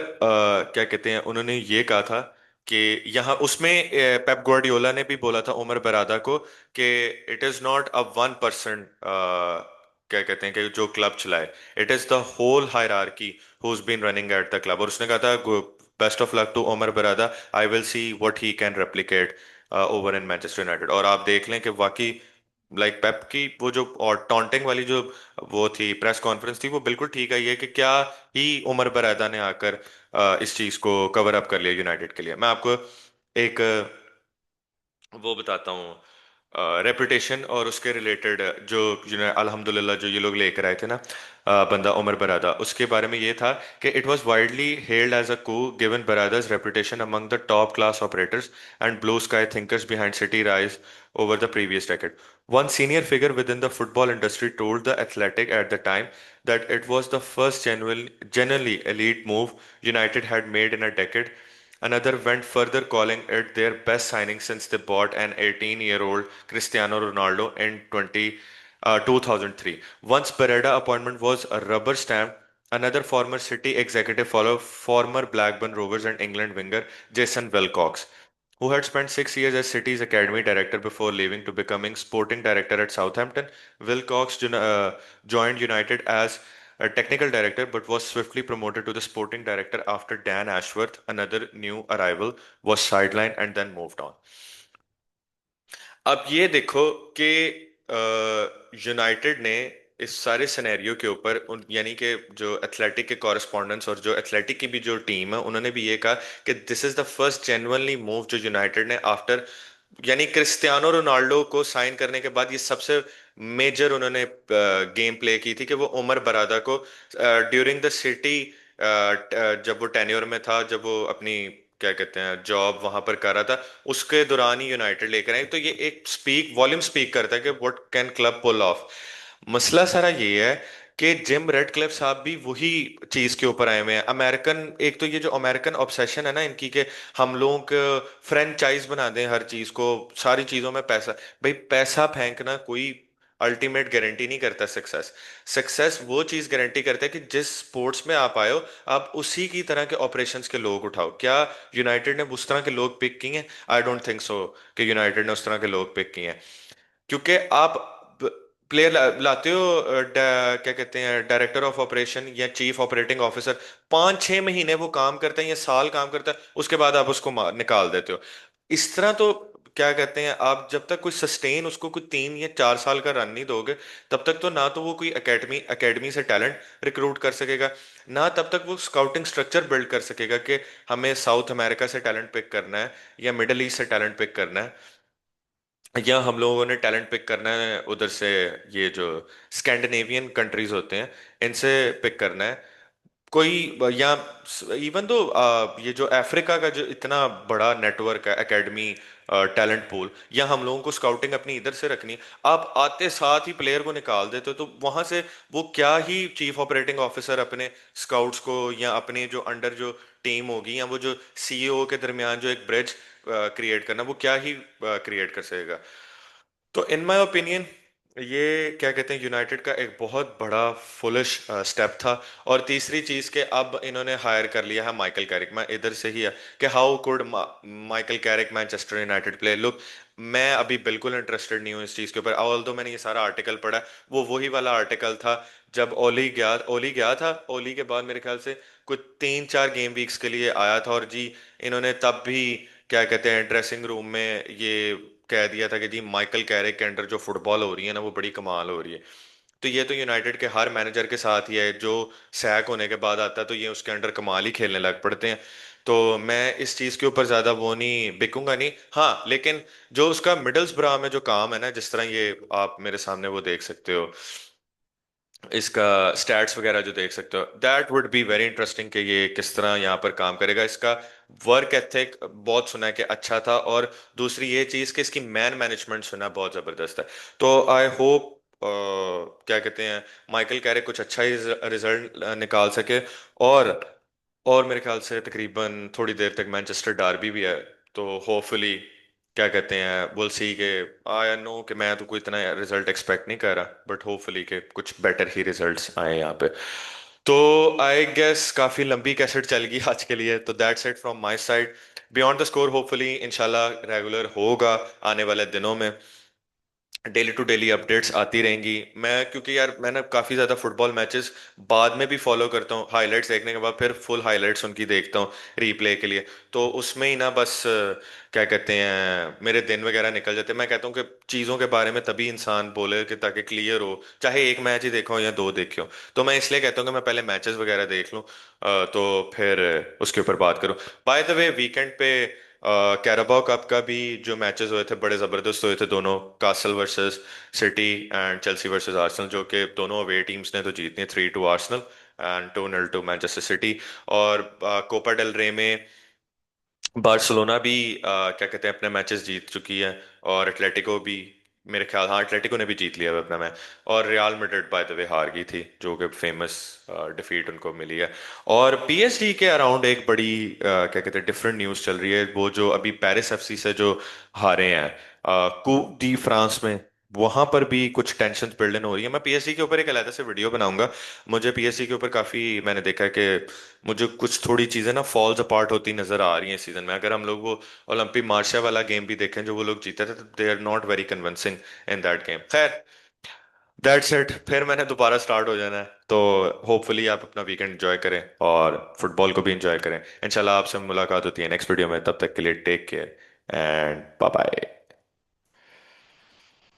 A: क्या कहते हैं उन्होंने ये कहा था कि यहाँ उसमें पेप ग्वार्डियोला ने भी बोला था उमर बरादा को कि इट इज नॉट अ 1% क्या कहते हैं कि जो क्लब चलाए, it is the whole hierarchy who's been running at the club. और उसने कहा था best of luck to Omar Berrada, I will see what he can replicate over in Manchester United. और आप देख लें कि वाकई लाइक पेप की वो जो और टॉन्टिंग वाली जो वो थी प्रेस कॉन्फ्रेंस थी, वो बिल्कुल ठीक है, ये कि क्या ही उमर बरादा ने आकर इस चीज को कवर अप कर लिया यूनाइटेड के लिए। मैं आपको एक वो बताता हूँ, रेपुटेशन और उसके रिलेटेड जो अल्हम्दुलिल्लाह जो ये लोग लेकर आए थे ना, बंदा उमर बरादा, उसके बारे में ये था कि it was widely held as a coup given Berrada's reputation among the top class operators and blue sky thinkers behind city rise over the previous decade. One senior figure within the football industry told the Athletic at the time that it was the first genuinely elite move United had made in a decade. Another went further, calling it their best signing since they bought an 18-year-old Cristiano Ronaldo in 2003. Once Beretta appointment was a rubber stamp, another former City executive followed former Blackburn Rovers and England winger Jason Wilcox, who had spent 6 years as City's academy director before leaving to becoming sporting director at Southampton. Wilcox joined United as a technical director but was swiftly promoted to the sporting director after Dan Ashworth, another new arrival, was sidelined and then moved on. अब ये देखो कि यूनाइटेड ने इस सारे सिनेरियो के ऊपर यानी कि जो एथलेटिक के कॉरेस्पॉन्डेंट्स और जो एथलेटिक की भी जो टीम है उन्होंने भी ये कहा कि this is the first genuinely move जो यूनाइटेड ने आफ्टर, यानी क्रिस्टियानो रोनाल्डो को साइन करने के बाद ये सबसे मेजर उन्होंने गेम प्ले की थी कि वो उमर बरादा को ड्यूरिंग द सिटी, जब वो टेन्योर में था, जब वो अपनी क्या कहते हैं जॉब वहां पर कर रहा था, उसके दौरान ही यूनाइटेड लेकर आए। तो ये एक वॉल्यूम स्पीक करता है कि what can club pull off. मसला सारा ये है कि जिम रेडक्लिफ साहब भी वही चीज के ऊपर आए हुए हैं। अमेरिकन, एक तो ये जो अमेरिकन ऑब्सेशन है ना इनकी, के हम लोगों को फ्रेंचाइज बना दें हर चीज को, सारी चीजों में पैसा। भाई पैसा फेंकना कोई अल्टीमेट गारंटी नहीं करता सक्सेस। सक्सेस वो चीज गारंटी करता है कि जिस स्पोर्ट्स में आप आए हो आप उसी की तरह के ऑपरेशंस के लोग उठाओ। क्या यूनाइटेड ने उस तरह के लोग पिक किए हैं? आई डोंट थिंक सो कि यूनाइटेड ने उस तरह के लोग पिक किए हैं। क्योंकि आप प्लेयर लाते हो, क्या कहते हैं, डायरेक्टर ऑफ ऑपरेशन या चीफ ऑपरेटिंग ऑफिसर, 5-6 महीने वो काम करता है या साल काम करता है, उसके बाद आप उसको निकाल देते हो। इस तरह तो क्या कहते हैं, आप जब तक कोई सस्टेन उसको कोई 3 या 4 साल का रन नहीं दोगे, तब तक तो ना तो वो कोई एकेडमी एकेडमी से टैलेंट रिक्रूट कर सकेगा, ना तब तक वो स्काउटिंग स्ट्रक्चर बिल्ड कर सकेगा कि हमें साउथ अमेरिका से टैलेंट पिक करना है या मिडल ईस्ट से टैलेंट पिक करना है, या हम लोगों ने टैलेंट पिक करना है उधर से, ये जो स्कैंडिनेवियन कंट्रीज होते हैं इनसे पिक करना है कोई, या इवन दो ये जो अफ्रीका का जो इतना बड़ा नेटवर्क है एकेडमी, टैलेंट पूल, या हम लोगों को स्काउटिंग अपनी इधर से रखनी है, आप आते साथ ही प्लेयर को निकाल देते हो, तो वहां से वो क्या ही चीफ ऑपरेटिंग ऑफिसर अपने स्काउट्स को या अपने जो अंडर जो टीम होगी या वो जो सीईओ के दरमियान जो एक ब्रिज क्रिएट करना, वो क्या ही क्रिएट कर सकेगा। तो इन माय ओपिनियन ये क्या कहते हैं, यूनाइटेड का एक बहुत बड़ा फुलिश स्टेप था। और तीसरी चीज के अब इन्होंने हायर कर लिया है माइकल कैरिक। मैं इधर से ही है कि how could Michael Carrick Manchester United play look. मैं अभी बिल्कुल इंटरेस्टेड नहीं हूँ इस चीज के ऊपर, ऑल्दो मैंने ये सारा आर्टिकल पढ़ा। वो वही वाला आर्टिकल था जब ओली गया था, ओली के बाद मेरे ख्याल से कुछ 3-4 गेम वीक्स के लिए आया था, और जी इन्होंने तब भी क्या कहते हैं ड्रेसिंग रूम में ये कह दिया था कि जी माइकल कैरिक के अंडर जो फुटबॉल हो रही है ना वो बड़ी कमाल हो रही है। तो ये तो यूनाइटेड के हर मैनेजर के साथ ही है, जो सैक होने के बाद आता है तो ये उसके अंडर कमाल ही खेलने लग पड़ते हैं। तो मैं इस चीज के ऊपर ज्यादा वो नहीं बिकूंगा नहीं, हाँ लेकिन जो उसका मिडल्स ब्रा में जो काम है ना, जिस तरह ये आप मेरे सामने वो देख सकते हो, इसका स्टैट्स वगैरह जो देख सकते हो, that would be very interesting कि ये किस तरह यहाँ पर काम करेगा। इसका वर्क एथिक बहुत सुना है कि अच्छा था, और दूसरी ये चीज़ कि इसकी मैन मैनेजमेंट सुना है बहुत ज़बरदस्त है। तो आई होप क्या कहते हैं माइकल कैरिक कुछ अच्छा ही रिजल्ट निकाल सके। और और मेरे ख्याल से तकरीबन थोड़ी देर तक मैनचेस्टर डार्बी भी है, तो होपफुली क्या कहते हैं विल सी के, आई नो कि मैं तो कोई इतना रिजल्ट एक्सपेक्ट नहीं कर रहा, बट होपफुली के कुछ बेटर ही रिजल्ट्स आए यहाँ पे। तो आई गेस काफी लंबी कैसेट चल गई आज के लिए, तो that's it from my side. Beyond the score hopefully इंशाल्लाह रेगुलर होगा आने वाले दिनों में, डेली टू डेली अपडेट्स आती रहेंगी। मैं क्योंकि यार मैंने काफ़ी ज़्यादा फुटबॉल मैचेस बाद में भी फॉलो करता हूँ, हाइलाइट्स देखने के बाद फिर फुल हाइलाइट्स उनकी देखता हूँ रीप्ले के लिए। तो उसमें ही ना बस क्या कहते हैं मेरे दिन वगैरह निकल जाते हैं। मैं कहता हूँ कि चीज़ों के बारे में तभी इंसान बोले कि ताकि क्लियर हो, चाहे एक मैच ही देखो या दो देखे हो। तो मैं इसलिए कहता हूँ कि मैं पहले मैचेस वगैरह देख लूँ, तो फिर उसके ऊपर बात करूँ। बाय द वे वीकेंड पे कैराबाओ कप का भी जो मैचेस हुए थे बड़े ज़बरदस्त हुए थे दोनों। Castle versus City and Chelsea versus Arsenal, जो कि दोनों अवे टीम्स ने तो जीतनी 3-2 Arsenal and 2-0 to Manchester City. और कोपा डेल रे में बार्सिलोना भी क्या कहते हैं अपने मैचेस जीत चुकी है, और एटलेटिको भी, मेरे ख्याल, हाँ एटलेटिको ने भी जीत लिया है अपना मैच। और रियल मैड्रिड बाय द वे हार गई थी, जो कि फेमस डिफीट उनको मिली है। और पीएसजी के अराउंड एक बड़ी क्या कहते हैं डिफरेंट न्यूज़ चल रही है, वो जो अभी पेरिस एफसी से जो हारे हैं कूप दी फ्रांस में, वहां पर भी कुछ टेंशन बिल्डन हो रही है। मैं पीएसजी के ऊपर एक अलग से वीडियो बनाऊंगा। मुझे पीएसजी के ऊपर काफी, मैंने देखा है कि मुझे कुछ थोड़ी चीजें ना फॉल्स अपार्ट होती नजर आ रही हैं इस सीजन में। अगर हम लोग वो ओलंपिक मार्शिया वाला गेम भी देखें जो वो लोग जीते थे, तो they are not very convincing in that game. खैर, दैट्स इट। फिर मैंने दोबारा स्टार्ट हो जाना है, तो होपफुली आप अपना वीकेंड एंजॉय करें और फुटबॉल को भी एंजॉय करें। इंशाल्लाह आपसे मुलाकात होती है नेक्स्ट वीडियो में। तब तक के लिए take care and bye bye.